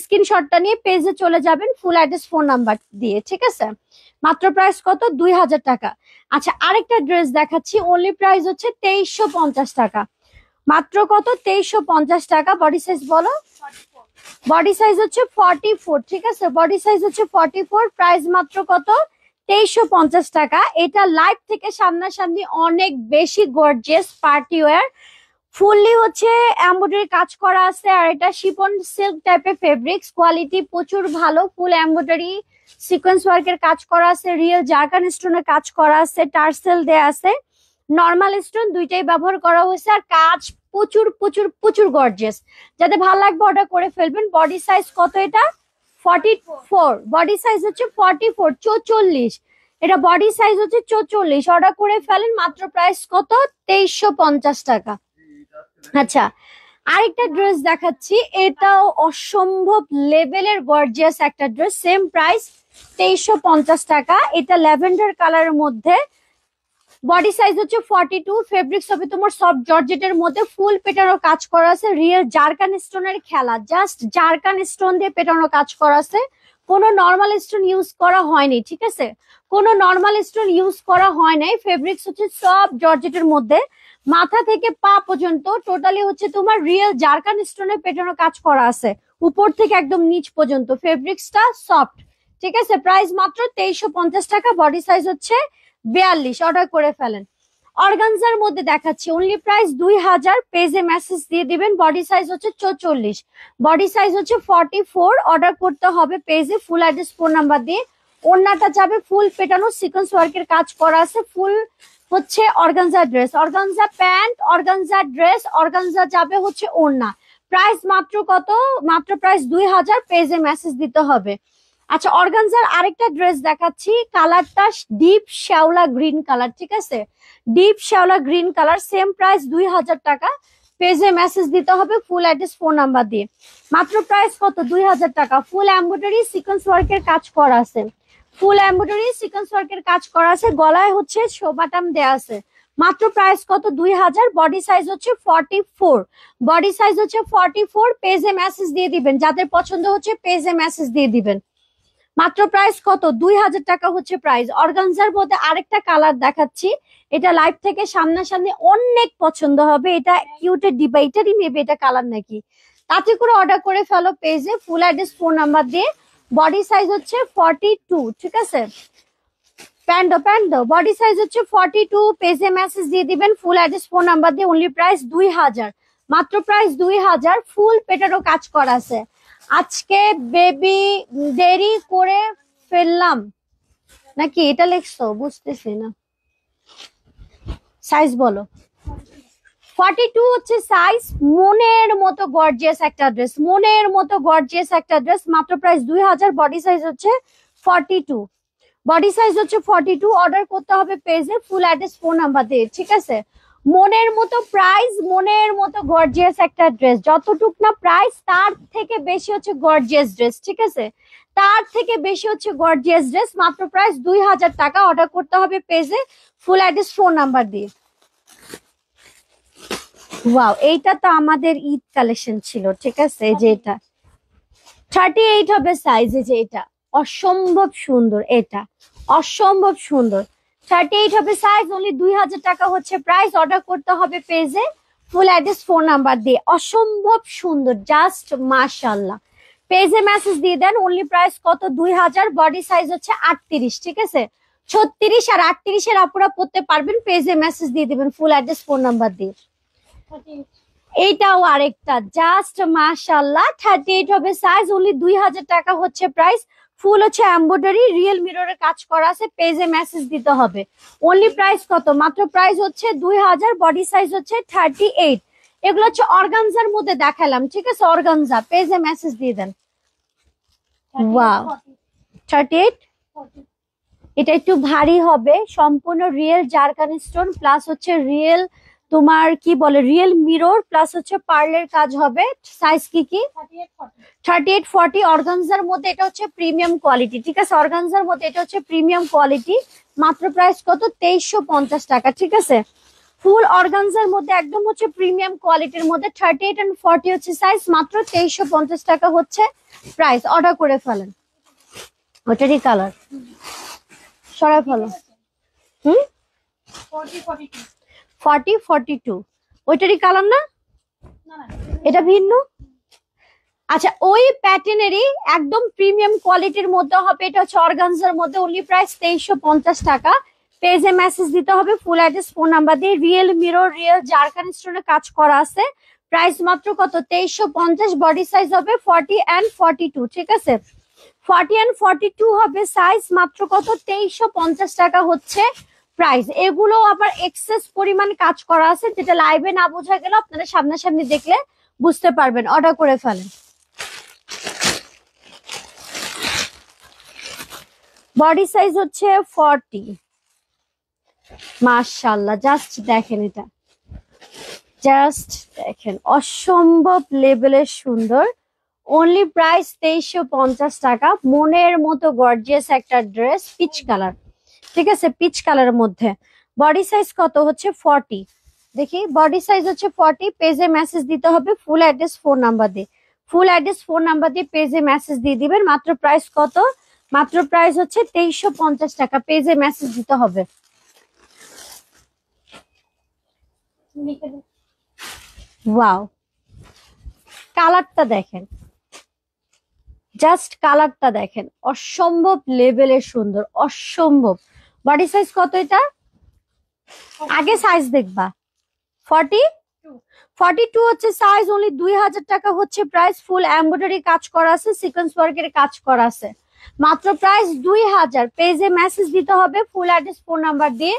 স্ক্রিনশটটা নিয়ে পেজে চলে যাবেন ফুল অ্যাড্রেস ফোন নাম্বার দিয়ে, ঠিক আছে। মাত্র প্রাইস কত? 2000 টাকা। আচ্ছা, আরেকটা ড্রেস দেখাচ্ছি, অনলি প্রাইস হচ্ছে 2350 টাকা। মাত্র কত? 2350 টাকা। বডি সাইজ বলো। বডি সাইজ হচ্ছে 44, ঠিক আছে, বডি সাইজ হচ্ছে 44, প্রাইস মাত্র কত? 2350 টাকা। এটা লাইভ থেকে সামনাসামনি অনেক বেশি গর্জিয়াস পার্টি ওয়্যার, ফুললি হচ্ছে এমব্রয়ডারি কাজ করা আছে, আর এটা শিফন সিল্ক টাইপের ফেব্রিক্স, কোয়ালিটি প্রচুর ভালো, ফুল এমব্রয়ডারি সিকোয়েন্স ওয়ার্কের কাজ করা আছে, রিয়েল জারকান স্টোনের কাজ করা আছে, টার্সেল দেয়া আছে, নর্মাল স্টোন দুইটাই ব্যবহার করা হয়েছে, আর কাজ প্রচুর প্রচুর প্রচুর গর্জিয়াস। যাদের ভালো লাগবে অর্ডার করে ফেলবেন। বডি সাইজ কত? এটা 44, বডি সাইজ হচ্ছে 44, 44। এটা বডি সাইজ হচ্ছে 44, অর্ডার করে ফেলেন। মাত্র প্রাইস কত? 2350 টাকা। আচ্ছা, আরেকটা ড্রেস দেখাচ্ছি, এটাও অসম্ভব লেভেলের গর্জিয়াস একটা ড্রেস, সেম প্রাইস 2350 টাকা। এটা ল্যাভেন্ডার কালারের মধ্যে, বডি সাইজ হচ্ছে 42, ফেব্রিক্স হবে তোমার সফট জর্জেটের মধ্যে, ফুল পেটানো কাজ করা আছে, রিয়েল জারকান স্টোনের খেলা, জাস্ট জারকান স্টোন দিয়ে পেটানো কাজ করা আছে, কোনো নর্মাল স্টোন ইউজ করা হয়নি, ঠিক আছে, কোনো নর্মাল স্টোন ইউজ করা হয় নাই। ফেব্রিক্স হচ্ছে সফট জর্জেটের মধ্যে, মাথা থেকে পা পর্যন্ত টোটালি হচ্ছে তোমার রিয়েল জারকান স্টোনের পেটানো কাজ করা আছে, উপর থেকে একদম নিচ পর্যন্ত, ফেব্রিক্সটা সফট, ঠিক আছে। প্রাইস মাত্র 2350 টাকা, বডি সাইজ হচ্ছে 42, অর্ডার করে ফেলেন। অর্গানজার মধ্যে দেখাচ্ছি, অনলি প্রাইস 2000, পেজে মেসেজ দিয়ে দিবেন। বডি সাইজ হচ্ছে 44, বডি সাইজ হচ্ছে 44, অর্ডার করতে হবে পেজে, ফুল অ্যাড্রেস ফোন নাম্বার দিয়ে। ওড়নাটা যাবে ফুল পেটানো সিকোয়েন্স ওয়ার্কের কাজ করা আছে, ফুল হচ্ছে organza dress, organza pant, organza dress, organza যাবে হচ্ছে ওড়না। প্রাইস মাত্র কত? মাত্র প্রাইস 2000, পেজে মেসেজ দিতে হবে। আচ্ছা, অর্গানজার আরেকটা ড্রেস দেখাচ্ছি, কালারটা ডিপ শ্যাওলা গ্রিন কালার, ঠিক আছে, ডিপ শ্যাওলা গ্রিন কালার, সেম প্রাইস 2000 টাকা, পেজে মেসেজ দিতে হবে ফুল অ্যাড্রেস ফোন নাম্বার দিয়ে। মাত্র প্রাইস কত? 2000 টাকা। ফুল এমব্রয়ডারি সিকোয়েন্স ওয়ার্কের কাজ করা আছে, ফুল এমব্রয়ডারি সিকোয়েন্স ওয়ার্কের কাজ করা আছে, গলায় হচ্ছে শোবাটাম দেয়া আছে। মাত্র প্রাইস কত? 2000, বডি সাইজ হচ্ছে 44, বডি সাইজ হচ্ছে 44, পেজে মেসেজ দিয়ে দিবেন, যাদের পছন্দ হচ্ছে পেজে মেসেজ দিয়ে দিবেন। মাত্র প্রাইস কত? 2000 টাকা হচ্ছে প্রাইস। অর্গানজার মধ্যে আরেকটা কালার দেখাচ্ছি, এটা লাইভ থেকে সামনাসামনি অনেক পছন্দ হবে, এটা কিউটের ডিবা, এটারই মেবি এটা কালার নাকি, তাতে করে অর্ডার করে ফেলো পেজে, ফুল অ্যাড্রেস ফোন নাম্বার দিয়ে। বডি সাইজ হচ্ছে 42, ঠিক আছে, প্যান্ডো প্যান্ডো, বডি সাইজ হচ্ছে 42, পেজে মেসেজ দিয়ে দিবেন ফুল অ্যাড্রেস ফোন নাম্বার দিয়ে। অনলি প্রাইস 2000, মাত্র প্রাইস 2000, ফুল পেটারও কাজ করা আছে। আজকে বেবি দেরি করে ফেললাম নাকি, এটা লিখছো বুঝতেছি না, সাইজ বলো। 42 হচ্ছে সাইজ, মনের মতো গর্জিয়াস একটা ড্রেস, মনের মতো গর্জিয়াস একটা ড্রেস, মাত্র প্রাইস 2000, বডি সাইজ হচ্ছে 42, বডি সাইজ হচ্ছে 42, অর্ডার করতে হবে পেজে, ফুল অ্যাড্রেস ফোন নাম্বার দিয়ে, ঠিক আছে। মনের মতো প্রাইস, মনের মতো গর্জিয়াস একটা ড্রেস, যতটুক না প্রাইস তার থেকে বেশি হচ্ছে গর্জিয়াস ড্রেস, ঠিক আছে, তার থেকে বেশি হচ্ছে গর্জিয়াস ড্রেস। মাত্র প্রাইস 2000 টাকা, অর্ডার করতে হবে পেজে, ফুল অ্যাড্রেস ফোন নাম্বার দিয়ে। ওয়াও, এইটা তো আমাদের ঈদ কালেকশন ছিল, ঠিক আছে, এই যে এটা 38 হবে সাইজ, এই যে এটা অসম্ভব সুন্দর, এটা অসম্ভব সুন্দর, 38 হবে সাইজ, অনলি 2000 টাকা হচ্ছে প্রাইস, অর্ডার করতে হবে পেজে, ফুল অ্যাড্রেস ফোন নাম্বার দিয়ে। অসম্ভব সুন্দর, জাস্ট মাশাআল্লাহ, পেজে মেসেজ দিয়ে দেন। অনলি প্রাইস কত? 2000, বডি সাইজ হচ্ছে 38, ঠিক আছে, 36 আর 38 এর আপুরা পড়তে পারবেন, পেজে মেসেজ দিয়ে দিবেন ফুল অ্যাড্রেস ফোন নাম্বার দিয়ে। এইটাও আরেকটা জাস্ট মাশাআল্লাহ, 38 হবে সাইজ, অনলি 2000 টাকা হচ্ছে প্রাইস, ফুল হচ্ছে এমব্রয়ডারি, রিয়েল মিররের কাজ করা আছে, পেজে মেসেজ দিতে হবে। অনলি প্রাইস কত? মাত্র প্রাইস হচ্ছে 2000, বডি সাইজ হচ্ছে 38। এগুলো হচ্ছে অর্গানজার মধ্যে দেখালাম, ঠিক আছে, অর্গানজা, পেজে মেসেজ দিয়ে দেন। ওয়াও, 38, এটা একটু ভারী হবে, সম্পূর্ণ রিয়েল জারকান স্টোন প্লাস হচ্ছে রিয়েল তোমার কি বলে রিয়েল মিরর প্লাস হচ্ছে পার্লের কাজ হবে। সাইজ কি কি? 38, 40, অর্গানজার মধ্যে এটা হচ্ছে প্রিমিয়াম কোয়ালিটি, ঠিক আছে, অর্গানজার মধ্যে এটা হচ্ছে প্রিমিয়াম কোয়ালিটি। মাত্র প্রাইস কত? 2350 টাকা, ঠিক আছে, ফুল অর্গানজার মধ্যে একদম হচ্ছে প্রিমিয়াম কোয়ালিটির মধ্যে, 38 and 40 হচ্ছে সাইজ, মাত্র 2350 টাকা হচ্ছে প্রাইস, অর্ডার করে ফেলেন। ওটারই কালার সরাই ফেলো, 40, 42, ওইটারই কালার না, এটা ভিন্ন। আচ্ছা, ওই প্যাটার্নেরই একদম প্রিমিয়াম কোয়ালিটির মধ্যে হবে, এটা হচ্ছে অর্গানজার মধ্যে, অনলি প্রাইস 2350 টাকা, পেজে মেসেজ দিতে হবে ফুল অ্যাড্রেস ফোন নাম্বার দিয়ে। রিয়েল মিরর, রিয়েল জারকান স্টোনে কাজ করা আছে, প্রাইস মাত্র কত? 2350, বডি সাইজ হবে 40 and 42, ঠিক আছে, 40 and 42 হবে সাইজ, মাত্র কত? 2350 টাকা হচ্ছে প্রাইস। এগুলো আবার এক্সেস পরিমাণ কাজ করা আছে, যেটা লাইভে না বোঝা গেল আপনারা সামনাসামনি দেখলে বুঝতে পারবেন, অর্ডার করে ফেলেন। বডি সাইজ হচ্ছে 40। মাশাআল্লাহ, জাস্ট দেখেন এটা, জাস্ট দেখেন অসম্ভব লেভেলের সুন্দর। অনলি প্রাইস 2350 টাকা। মনের মতো গর্জিয়াস একটা ড্রেস, পিচ কালার, ঠিক আছে, পিচ কালারের মধ্যে। বডি সাইজ কত হচ্ছে 40। দেখি বডি সাইজ হচ্ছে 40। পেজে মেসেজ দিতে হবে ফুল অ্যাড্রেস ফোন নাম্বার দিয়ে, ফুল অ্যাড্রেস ফোন নাম্বার দিয়ে পেজে মেসেজ দিয়ে দিবেন। মাত্র প্রাইস কত? মাত্র প্রাইস হচ্ছে 2350 টাকা। পেজে মেসেজ দিতে হবে। ওয়াও, কালারটা দেখেন, জাস্ট কালারটা দেখেন, অসম্ভব লেভেলের সুন্দর, অসম্ভব। বডি সাইজ কত এটা? আগে সাইজ দেখবা। 40, 42 হচ্ছে সাইজ। অনলি 2000 টাকা হচ্ছে প্রাইস। ফুল এমব্রয়ডারি কাজ করা আছে, সিকোয়েন্স ওয়ার্কের কাজ করা আছে। মাত্র প্রাইস 2000। পেজে মেসেজ দিতে হবে ফুল অ্যাড্রেস ফোন নাম্বার দিয়ে।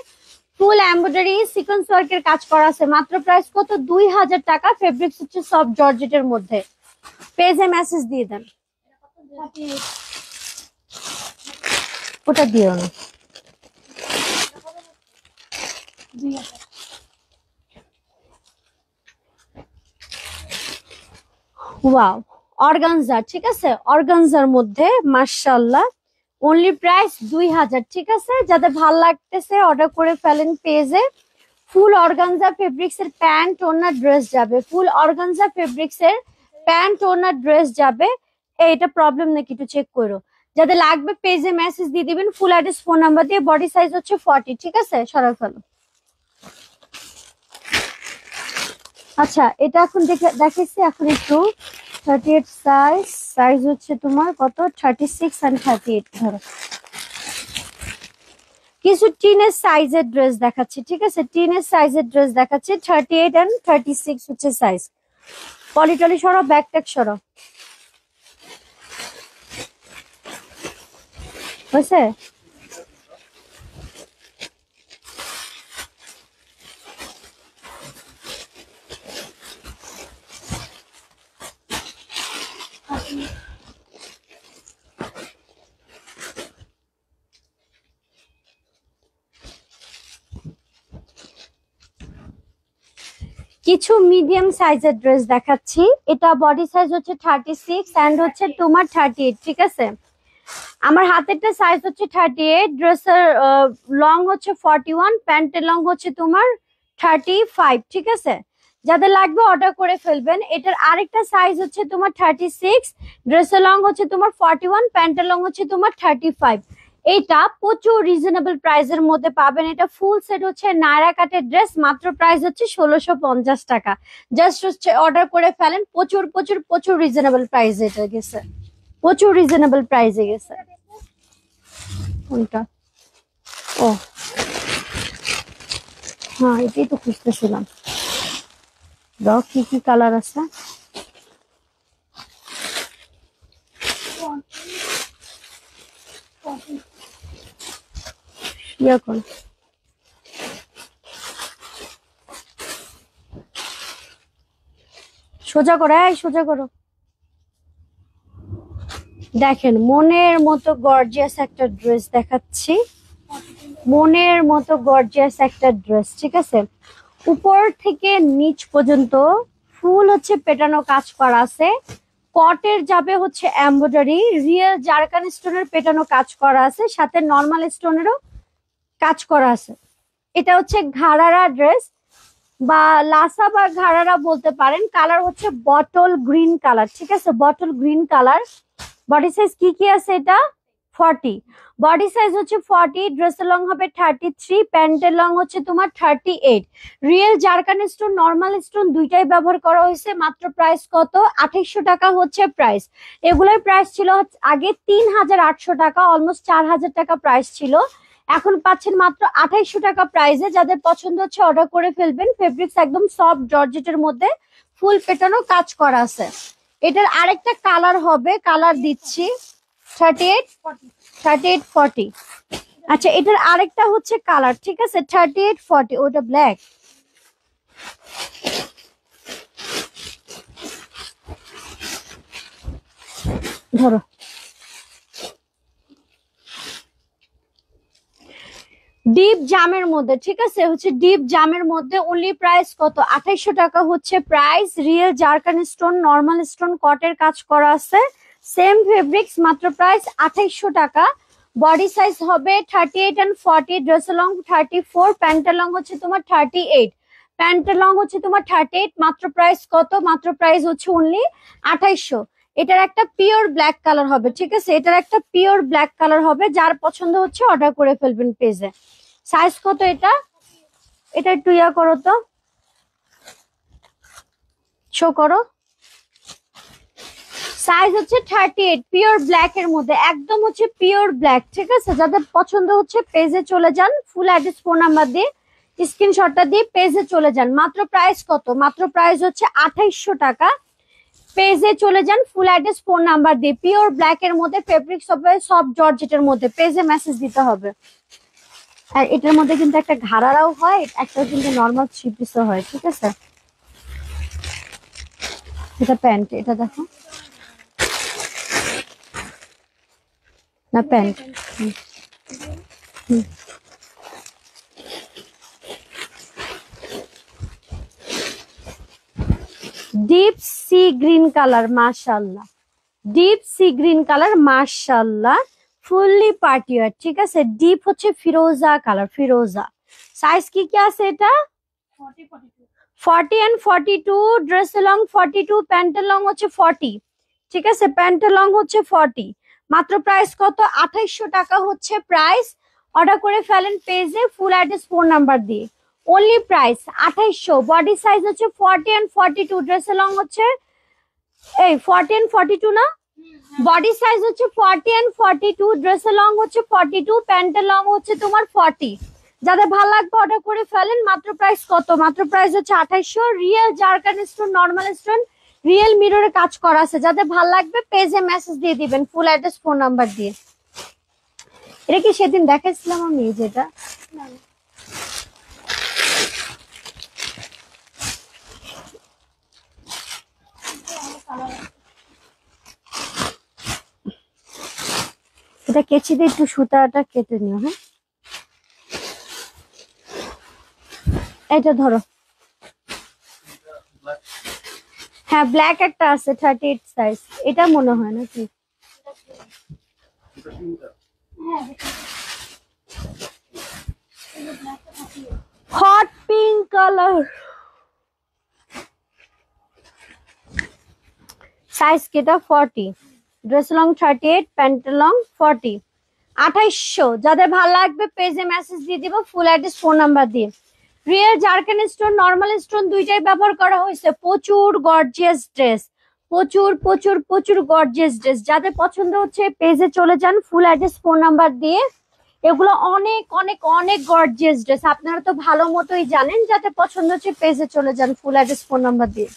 ফুল এমব্রয়ডারি সিকোয়েন্স ওয়ার্কের কাজ করা আছে। মাত্র প্রাইস কত? 2000 টাকা। ফেব্রিক্স হচ্ছে সফট জর্জেটের মধ্যে। পেজে মেসেজ দিয়ে দেন। ওটা দিও না। ওয়াও, অর্গানজা, ঠিক আছে, অর্গানজার মধ্যে মাশাআল্লাহ। অনলি প্রাইস 2000, ঠিক আছে। যাদের ভাল লাগতেছে অর্ডার করে ফেলেন পেজে। ফুল অর্গানজা ফেব্রিক্স এর প্যান্ট ওনার ড্রেস যাবে, ফুল অর্গানজা ফেব্রিক্স এর প্যান্ট ওনার ড্রেস যাবে। এটা প্রবলেম নাকি একটু চেক করো। যাদের লাগবে পেজে মেসেজ দিয়ে দিবেন ফুল অ্যাড্রেস ফোন নাম্বার দিয়ে। বডি সাইজ হচ্ছে 40, ঠিক আছে, সরাই ফেলো। আচ্ছা, এটা এখন দেখেছি, এখন একটু 38 সাইজ, সাইজ হচ্ছে তোমার কত? 36 and 38 ধরো। কিছু টিনের সাইজের ড্রেস দেখাচ্ছি, ঠিক আছে, টিনের সাইজের ড্রেস দেখাচ্ছি। 38 and 36 হচ্ছে সাইজ। পলিটলি সরো, ব্যাক ট্যাগ সরো, হয়েছে? কিছু মিডিয়াম সাইজের ড্রেস দেখাচ্ছি। এটা বডি সাইজ হচ্ছে 36 এন্ড হচ্ছে তোমার 38, ঠিক আছে। আমার হাতেরটা সাইজ হচ্ছে 38, ড্রেসের লং হচ্ছে 41, প্যান্টের লং হচ্ছে তোমার 35, ঠিক আছে। যাদের লাগবে অর্ডার করে ফেলবেন। এটার আরেকটা সাইজ হচ্ছে তোমার 36, ড্রেসের লং হচ্ছে তোমার 41, প্যান্টের লং হচ্ছে তোমার 35। এটা প্রচুর রিজনেবল প্রাইসের মধ্যে পাবেন। এটা ফুল সেট হচ্ছে নায়রা কাটের ড্রেস। মাত্র প্রাইস হচ্ছে 1650 টাকা। জাস্ট হচ্ছে অর্ডার করে ফেলেন। প্রচুর প্রচুর প্রচুর রিজনেবল প্রাইস এটা গেছে, প্রচুর রিজনেবল প্রাইসে গেছে। কোনটা? ও হ্যাঁ, এটাই তো খুঁজতেছিলাম। দাও, কি কি কালার আছে? এখন সোজা করো, এই সোজা করো। দেখেন মনের মতো গর্জিয়াস একটা ড্রেস দেখাচ্ছি, মনের মতো গর্জিয়াস একটা ড্রেস, ঠিক আছে। উপর থেকে নিচ পর্যন্ত ফুল হচ্ছে পেটানো কাজ করা আছে। কটের যাবে হচ্ছে এমব্রয়ডারি, রিয়েল জারকান স্টোনের পেটানো কাজ করা আছে, সাথে নর্মাল স্টোনেরও কাজ করা আছে। এটা হচ্ছে ঘাড়ারা ড্রেস বা লাসা বা ঘাড়ারা বলতে পারেন। কালার হচ্ছে বটল গ্রিন কালার, ঠিক আছে, bottle green colour. Body size কি কি আছে? এটা 40, বডি সাইজ হচ্ছে 40, ড্রেসের লং হবে 33, প্যান্টের লং হচ্ছে তোমার 38। Real zircon stone, normal stone দুইটাই ব্যবহার করা হয়েছে। মাত্র প্রাইস কত? 2800 টাকা হচ্ছে প্রাইস। এগুলোর প্রাইস ছিল আগে 3800 টাকা, অলমোস্ট 4000 টাকা প্রাইস ছিল। এখন পাচ্ছেন মাত্র 2800 টাকা প্রাইসে। যাদের পছন্দ হচ্ছে অর্ডার করে ফেলবেন। ফেব্রিক্স একদম সফট জর্জেটের মধ্যে ফুল পেটানো কাজ করা আছে। এটার আরেকটা কালার হবে, কালার দিচ্ছি 38, 40। আচ্ছা, এটার আরেকটা হচ্ছে কালার, ঠিক আছে, 38, 40। ওটা ব্ল্যাক, ধরো। ডিপ জামের মধ্যে, ঠিক আছে, হচ্ছে ডিপ জামের মধ্যে অনলি প্রাইস কত 2800 টাকা হচ্ছে price. Real zircon stone, normal stone, কটের কাজ করা আছে, সেম ফেব্রিক্স, মাত্র প্রাইস 2800 টাকা। বডি সাইজ হবে 38 and 40, ড্রেস লং 34, প্যান্টের লং হচ্ছে তোমার 38, প্যান্টের লং হচ্ছে তোমার 38। মাত্র প্রাইস কত, মাত্র প্রাইস হচ্ছে অনলি 2800। এটার একটা পিওর ব্ল্যাক কালার হবে, ঠিক আছে, এটার একটা পিওর ব্ল্যাক কালার হবে, যার পছন্দ হচ্ছে অর্ডার করে ফেলবেন পেজে। সাইজ কত এটা, এটা একটু ইয়া করো তো, শো করো। সাইজ হচ্ছে 38, পিওর ব্ল্যাক এর মধ্যে, একদম হচ্ছে পিওর ব্ল্যাক, ঠিক আছে। যাদের পছন্দ হচ্ছে পেজে চলে যান, ফুল অ্যাড্রেস ফোন নাম্বার দিয়ে স্ক্রিনশটটা দিয়ে পেজে চলে যান। মাত্র প্রাইস কত, মাত্র প্রাইস হচ্ছে 2800 টাকা। পেজে চলে যান, ফুল অ্যাড্রেস ফোন নাম্বার দিয়ে, পিওর ব্ল্যাক এর মধ্যে, ফেব্রিক্স হবে সব জর্জেটের মধ্যে, পেজে মেসেজ দিতে হবে। আর এটার মধ্যে কিন্তু একটা ঘাড়ারাও হয়, একটা কিন্তু নর্মাল থ্রি পিসও হয়, ঠিক আছে। এটা প্যান্ট, এটা দেখো না, pant. Deep sea green colour, মাশাআল্লাহ, ডিপ সি গ্রিন কালার, মাশাআল্লাহ, ফুললি পার্টি ওয়্যার, ঠিক আছে। ডিপ হচ্ছে ফিরোজা কালার, ফিরোজা। সাইজ কি কি আছে এটা, 40 and 42, ড্রেস লং 42, প্যান্টের লং হচ্ছে 40, ঠিক আছে, প্যান্টের লং হচ্ছে 40। মাত্র প্রাইস কত, 2800 টাকা হচ্ছে প্রাইস। অর্ডার করে ফেলেন পেজে, ফুল অ্যাড্রেস ফোন নাম্বার দিয়ে, অনলি প্রাইস 2800। বডি সাইজ হচ্ছে 40 and 42, ড্রেস লং হচ্ছে এই 40 and 42 না, বডি সাইজ হচ্ছে 40 and 42, ড্রেস লং হচ্ছে 42, প্যান্টের লং হচ্ছে তোমার 40। যাদের ভালো লাগবে অর্ডার করে ফেলেন। মাত্র প্রাইস কত, মাত্র প্রাইস হচ্ছে 2800। Real zircon stone, normal stone, real মিররে কাজ করা আছে। যাদের ভালো লাগবে পেজে মেসেজ দিয়ে দিবেন, ফুল অ্যাড্রেস ফোন নাম্বার দিয়ে। এটা কি সেদিন দেখাইছিলাম আমি, যেটা এটা কেচি দিয়ে একটু সুতাটা কেটে নিও। হ্যাঁ, এটা ধরো, হ্যাঁ ব্ল্যাক একটা আছে 38 সাইজ, এটা মনে হয় নাকি, হট পিঙ্ক কালার। সাইজ কেটা 40, ড্রেস লং 38, প্যান্ট লং 40, 2800। যাদের ভালো লাগবে পেজে মেসেজ দিয়ে দিব, ফুল অ্যাড্রেস ফোন নাম্বার দিয়ে। Real zircon stone, normal stone দুইটাই ব্যবহার করা হয়েছে। প্রচুর গর্জিয়াস ড্রেস, প্রচুর প্রচুর প্রচুর গর্জিয়াস ড্রেস। যাদের পছন্দ হচ্ছে পেজে চলে যান, ফুল অ্যাড্রেস ফোন নাম্বার দিয়ে। এগুলো অনেক অনেক অনেক গর্জিয়াস ড্রেস, আপনারা তো ভালো মতোই জানেন। যাদের পছন্দ হচ্ছে পেজে চলে যান, ফুল অ্যাড্রেস ফোন নাম্বার দিয়ে।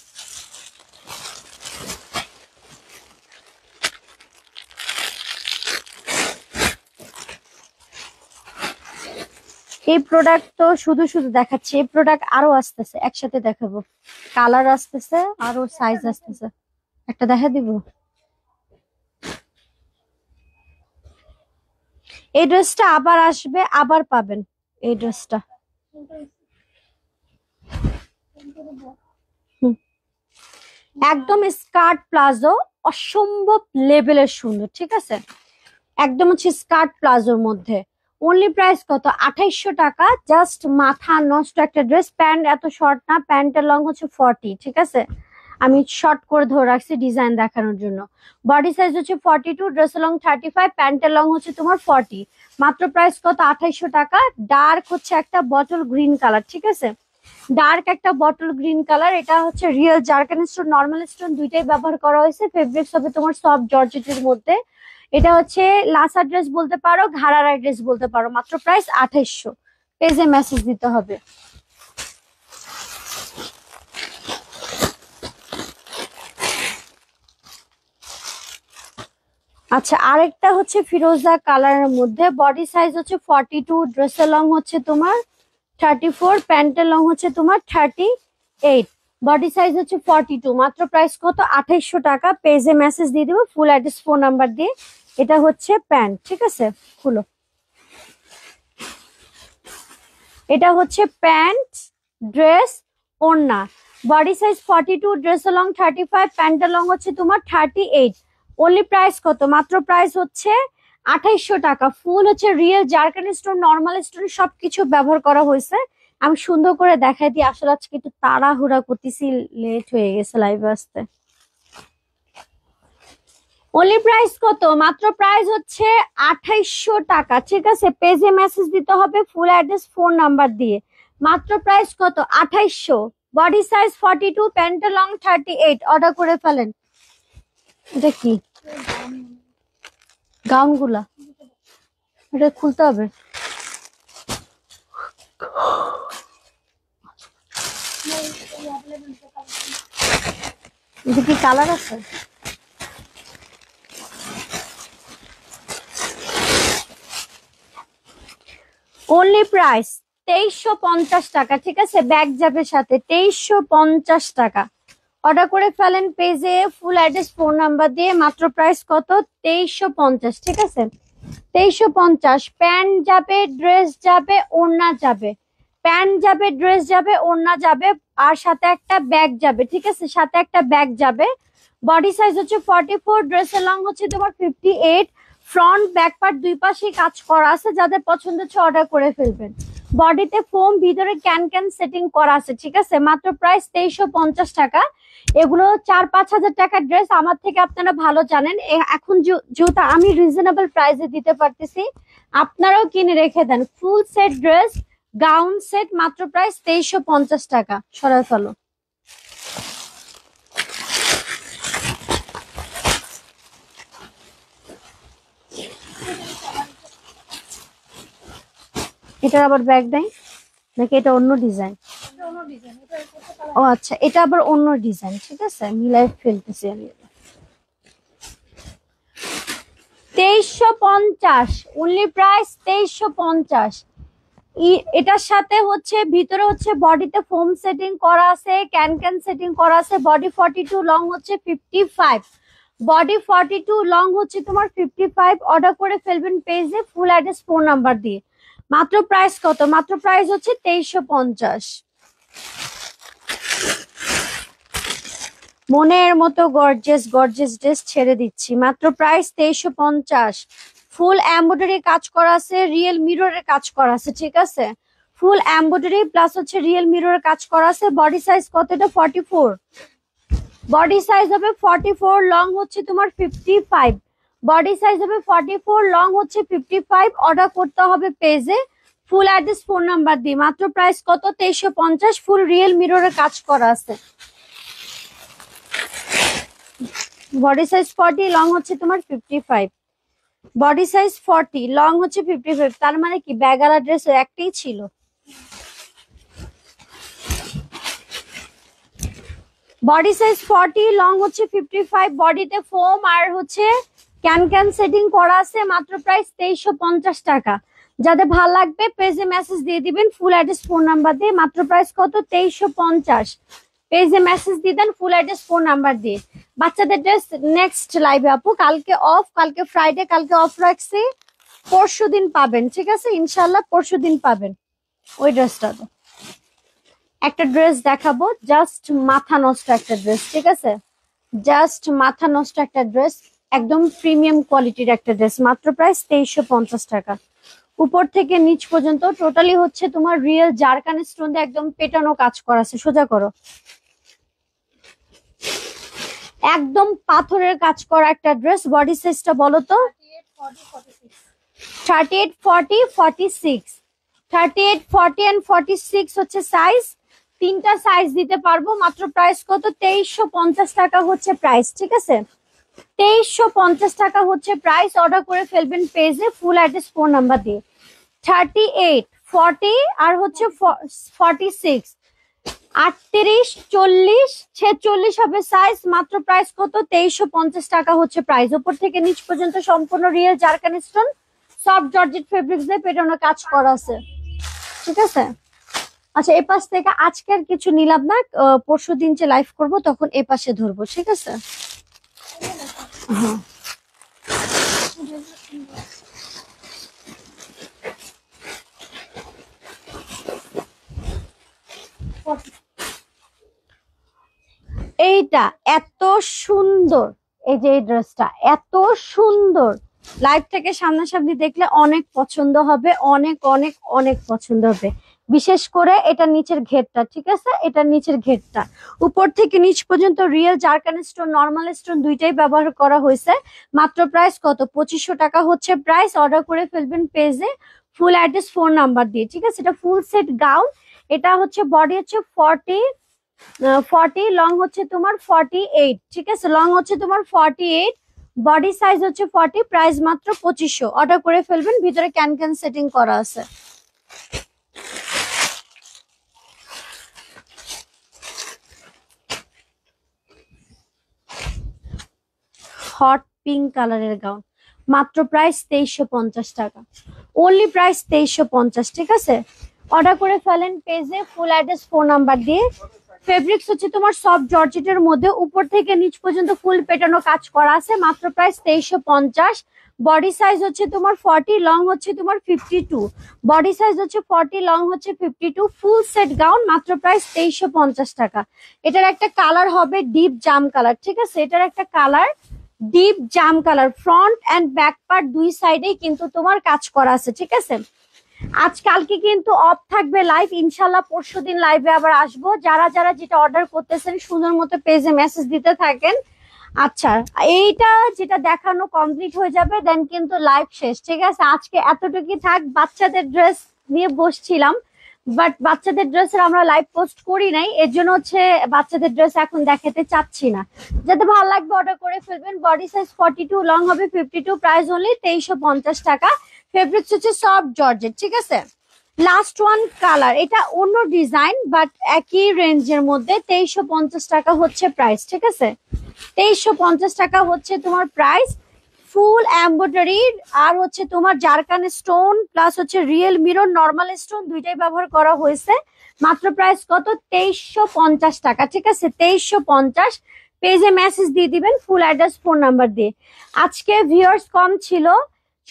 এই প্রোডাক্ট তো শুধু শুধু দেখাচ্ছি, এই প্রোডাক্ট আরো আসতেছে, একসাথে দেখাবো। কালার আসতেছে, আরো সাইজ আসতেছে, একটা দেখা দিব। এই ড্রেসটা আবার আসবে, আবার পাবেন এই ড্রেসটা। একদম স্কার্ট প্লাজো, অসম্ভব লেভেলের সুন্দর, ঠিক আছে। একদম হচ্ছে স্কার্ট প্লাজোর মধ্যে। অনলি প্রাইস কত, 2800 টাকা। জাস্ট মাথা নষ্ট একটা ড্রেস। প্যান্ট এত শর্ট না, প্যান্টের লং হচ্ছে 40, ঠিক আছে, আমি শর্ট করে ধরে রাখছি ডিজাইন দেখানোর জন্য। বডি সাইজ হচ্ছে 42, ড্রেস লং 35, প্যান্টের লং হচ্ছে তোমার 40। মাত্র প্রাইস কত, 2800 টাকা। ডার্ক হচ্ছে একটা বটল গ্রিন কালার, ঠিক আছে, ডার্ক একটা বটল গ্রিন কালার। এটা হচ্ছে real zircon stone, normal stone দুইটাই ব্যবহার করা হয়েছে। ফেব্রিক্স হবে তোমার সফট জর্জেটের মধ্যে। এটা হচ্ছে লাসা ড্রেস বলতে পারো, ঘাড়ারা ড্রেস বলতে পারো। মাত্র প্রাইস 2800, পেজে মেসেজ দিতে হবে। আচ্ছা, আরেকটা হচ্ছে ফিরোজা কালারের মধ্যে। বডি সাইজ হচ্ছে 42, ড্রেসের লং হচ্ছে তোমার 34, প্যান্টের লং হচ্ছে তোমার 38, বডি সাইজ হচ্ছে 42। মাত্র প্রাইস কত, 2800 টাকা। পেজে মেসেজ দিয়ে দিব, ফুল অ্যাড্রেস ফোন নাম্বার দিয়ে। এটা হচ্ছে প্যান্ট, ঠিক আছে, খুলো। এটা হচ্ছে প্যান্ট, ড্রেস, ওড়না। বডি সাইজ 42, ড্রেস লং 35, প্যান্টের লং হচ্ছে তোমার 38। অনলি প্রাইস কত? মাত্র প্রাইস হচ্ছে 2800 টাকা। ফুল হচ্ছে real zircon stone, normal stone সবকিছু ব্যবহার করা হয়েছে। আমি সুন্দর করে দেখাই দিই, আসলে আজকে একটু তাড়াহুড়া করতেছি, লেট হয়ে গেছে লাইভে আসতে। অনলি প্রাইস কত? মাত্র প্রাইস হচ্ছে 2800 টাকা, ঠিক আছে? পেজে মেসেজ দিতে হবে ফুল অ্যাড্রেস, ফোন নাম্বার দিয়ে। মাত্র প্রাইস কত? 2800। বডি সাইজ 42, প্যান্টের লং 38। অর্ডার করে ফেলেন। এটা কি গাউন গুলা? এটা খুলতে হবে। এটা কি কালার আছে? অনলি প্রাইস 2350 টাকা, ঠিক আছে? ব্যাগ যাবে সাথে, 2350 টাকা। অর্ডার করে ফেলেন পেজে ফুল অ্যাড্রেস, ফোন নাম্বার দিয়ে। মাত্র প্রাইস কত? 2350, ঠিক আছে? 2350। প্যান্ট যাবে, ড্রেস যাবে, ওড়না যাবে। প্যান্ট যাবে, ড্রেস যাবে, ওড়না যাবে, আর সাথে একটা ব্যাগ যাবে, ঠিক আছে? সাথে একটা ব্যাগ যাবে। বডি সাইজ হচ্ছে 44, ড্রেসের লং হচ্ছে তোমার 58। ফ্রন্ট ব্যাক পার্ট দুই পাশেই কাজ করা আছে, যাদের পছন্দ হচ্ছে অর্ডার করে ফেলবেন। বডিতে ফোম, ভিতরে ক্যান ক্যান সেটিং করা আছে, ঠিক আছে? মাত্র প্রাইস 2350 টাকা। এগুলো 4-5 হাজার টাকার ড্রেস, আমার থেকে আপনারা ভালো জানেন। এখন যেহেতু আমি রিজনেবল প্রাইসে দিতে পারতেছি, আপনারাও কিনে রেখে দেন। Full set dress, gown set, মাত্র প্রাইস 2350 টাকা। সরাই ফেলো। এটার আবার ব্যাগ নাই নাকি? এটা অন্য ডিজাইন? ও আচ্ছা, এটা আবার অন্য ডিজাইন, ঠিক আছে? মিলাই ফেলতেছি আমি। 2350, অনলি প্রাইস 2350। এটার সাথে হচ্ছে ভিতরে হচ্ছে বডিতে ফোম সেটিং করা আছে, ক্যান ক্যান সেটিং করা আছে। বডি 42, লং হচ্ছে 55। বডি 42, লং হচ্ছে তোমার 55। অর্ডার করে ফেলবেন পেজে ফুল অ্যাড্রেস, ফোন নাম্বার দিয়ে। মাত্র প্রাইস কত? মাত্র প্রাইস হচ্ছে 2350। মনের মতো গর্জিয়াস গর্জিয়াস ড্রেস ছেড়ে দিচ্ছি, মাত্র প্রাইস 2350। ফুল এমব্রয়ডারি কাজ করা আছে, রিয়েল মিররের কাজ করা আছে, ঠিক আছে? ফুল এমব্রয়ডারি প্লাস হচ্ছে রিয়েল মিররের কাজ করা আছে। বডি সাইজ কত? এটা 44। বডি সাইজ হবে 44, লং হচ্ছে তোমার 55। বডি সাইজ হবে 44, লং হচ্ছে 55। অর্ডার করতে হবে পেজে ফুল অ্যাড্রেস, ফোন নাম্বার দিয়ে। মাত্র প্রাইস কত? 2350। ফুল রিয়েল মিররের কাজ করা আছে। বডি সাইজ 40, লং হচ্ছে তোমার 55। বডি সাইজ 40, লং হচ্ছে 55। তার মানে কি ব্যাগালা ড্রেস একটাই ছিল। বডি সাইজ 40, লং হচ্ছে 55। বডিতে ফোম আর হচ্ছে ক্যান ক্যান সেটিং করা আছে। মাত্র প্রাইস 2350 টাকা। যাদের ভালো লাগবে পেজে মেসেজ দিয়ে দিবেন ফুল অ্যাড্রেস, ফোন নাম্বার দিয়ে। মাত্র প্রাইস কত? 2350। পেজে মেসেজ দিয়ে দেন ফুল অ্যাড্রেস, ফোন নাম্বার দিয়ে। বাচ্চাদের ড্রেস নেক্সট লাইভে আপু। কালকে অফ, কালকে ফ্রাইডে, কালকে অফ রাখছি। পরশু দিন পাবেন, ঠিক আছে? ইনশাল্লাহ পরশু দিন পাবেন ওই ড্রেসটা। একটা ড্রেস দেখাবো, জাস্ট মাথা নষ্ট একটা ড্রেস, ঠিক আছে? জাস্ট মাথা নষ্ট একটা ড্রেস, একদম প্রিমিয়াম কোয়ালিটির একটা ড্রেস। মাত্র প্রাইস 2350 টাকা। উপর থেকে নিচ পর্যন্ত টোটালি হচ্ছে তোমার রিয়েল জারকান স্টোন দিয়ে একদম পেটানো কাজ করা আছে। সোজা করো। একদম পাথরের কাজ করা একটা ড্রেস। বডি সাইজটা বলো তো? 38, 40, 46। 38, 40 and 46 হচ্ছে সাইজ। তিনটা সাইজ দিতে পারবো। মাত্র প্রাইস কত? 2350 টাকা হচ্ছে প্রাইস, ঠিক আছে? 2350 টাকা হচ্ছে প্রাইস। অর্ডার করে ফেলবেন পেজে ফুল অ্যাড্রেস, ফোন নাম্বার দিয়ে। 38, 40 আর হচ্ছে 46, 38, 40, 46 হবে সাইজ। মাত্র প্রাইস কত? 2350 টাকা হচ্ছে প্রাইস। উপর থেকে নিচ পর্যন্ত সম্পূর্ণ real zircon stone, soft georgette fabrics দিয়ে পেটানো কাজ করা আছে, ঠিক আছে? আচ্ছা, এ পাশ থেকে আজকে আর কিছু নিলাম না, পরশু দিন যে লাইভ করবো তখন এ পাশে ধরবো, ঠিক আছে? হ্যাঁ, এই যে এই ড্রেসটা এত সুন্দর, লাইভ থেকে সামনাসামনি দেখলে অনেক পছন্দ হবে, অনেক অনেক অনেক পছন্দ হবে। বিশেষ করে এটা নিচের ঘেরটা, ঠিক আছে, এটা নিচের ঘেরটা উপর থেকে নিচ পর্যন্ত real zircon stone, normal stone দুইটাই ব্যবহার করা হয়েছে। মাত্র প্রাইস কত? 2500 টাকা হচ্ছে প্রাইস। অর্ডার করে ফেলবেন পেজে ফুল অ্যাড্রেস ফোন নাম্বার দিয়ে, ঠিক আছে। এটা ফুল সেট গাউন, এটা হচ্ছে বডি হচ্ছে 40 লং হচ্ছে তোমার 48, ঠিক আছে, লং হচ্ছে তোমার 48, বডি সাইজ হচ্ছে 40, প্রাইস মাত্র 2500। অর্ডার করে ফেলবেন, ভিতরে ক্যান ক্যান সেটিং করা আছে। হট পিঙ্ক কালারের গাউন, মাত্র প্রাইস 2350 টাকা, অনলি প্রাইস 2350, ঠিক আছে। অর্ডার করে ফেলেন পেজে ফুল অ্যাড্রেস ফোন নাম্বার দিয়ে। ফেব্রিক্স হচ্ছে তোমার সফট জর্জেটের মধ্যে, উপর থেকে নিচ পর্যন্ত ফুল পেটানো কাজ করা আছে। মাত্র প্রাইস 2350। বডি সাইজ হচ্ছে তোমার 40, লং হচ্ছে তোমার 52, বডি সাইজ হচ্ছে 40, লং হচ্ছে 52, ফুল সেট গাউন, মাত্র প্রাইস 2350 টাকা। এটার একটা কালার হবে ডিপ জাম কালার, ঠিক আছে, এটার একটা কালার ডিপ জাম colour, front and back part দুই সাইডেই কিন্তু তোমার কাজ করা আছে, ঠিক আছে। আজকালকে কিন্তু অফ থাকবে লাইভ, ইনশাল্লাহ পরশুদিন লাইভে আবার আসবো। যারা যারা যেটা অর্ডার করতেছেন সুন্দর মতো পেজে মেসেজ দিতে থাকেন। আচ্ছা, এইটা যেটা দেখানো কমপ্লিট হয়ে যাবে দেন কিন্তু লাইভ শেষ, ঠিক আছে। আজকে এতটুকুই থাক। বাচ্চাদের ড্রেস নিয়ে বসছিলাম, বাট বাচ্চাদের ড্রেসের আমরা লাইভ পোস্ট করি নাই, এর জন্য হচ্ছে বাচ্চাদের ড্রেস এখন দেখাতে চাচ্ছি না। যাতে ভালো লাগবে অর্ডার করে ফেলবেন। বডি সাইজ 42, লং হবে 52, প্রাইস অনলি 2350 টাকা। ফেব্রিক্স হচ্ছে সফট জর্জেট, ঠিক আছে। লাস্ট ওয়ান কালার, এটা অন্য ডিজাইন বাট একই রেঞ্জের মধ্যে, 2350 টাকা হচ্ছে প্রাইস, ঠিক আছে। 2350 টাকা হচ্ছে তোমার প্রাইস। ফুল এমব্রয়ডারি আর হচ্ছে তোমার জারকান স্টোন প্লাস হচ্ছে রিয়েল মিরর নর্মাল স্টোন দুইটাই ব্যবহার করা হয়েছে। মাত্র প্রাইস কত? 2350 টাকা, ঠিক আছে, 2350। পেজে মেসেজ দিয়ে দিবেন ফুল অ্যাড্রেস ফোন নাম্বার দিয়ে। আজকে ভিউয়ার্স কম ছিল,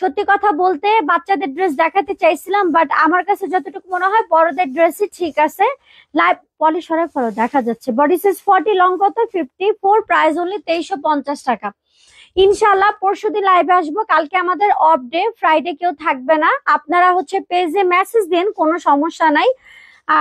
সত্যি কথা বলতে বাচ্চাদের ড্রেস দেখাতে চাইছিলাম, বাট আমার কাছে যতটুকু মনে হয় বড়দের ড্রেসই ঠিক আছে। লাইভ পলিশরে ফলো দেখা যাচ্ছে। বডি সাইজ 40, লং কত? 54, প্রাইস অনলি 2350 টাকা। ইনশাল্লাহ পরশুদিন লাইভে আসবো। কালকে আমাদের অফ ডে, ফ্রাইডে কেউ থাকবে না। আপনারা হচ্ছে পেজে মেসেজ দিন, কোনো সমস্যা নাই।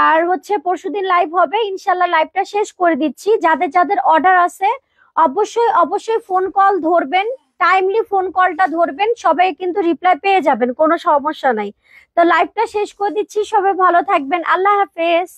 আর হচ্ছে পরশুদিন লাইভ হবে ইনশাল্লাহ, লাইভটা শেষ করে দিচ্ছি। যাদের যাদের অর্ডার আছে অবশ্যই অবশ্যই ফোন কল ধরবেন, টাইমলি ফোন কলটা ধরবেন, সবাই কিন্তু রিপ্লাই পেয়ে যাবেন, কোনো সমস্যা নাই। তো লাইভটা শেষ করে দিচ্ছি, সবাই ভালো থাকবেন, আল্লাহ হাফেজ।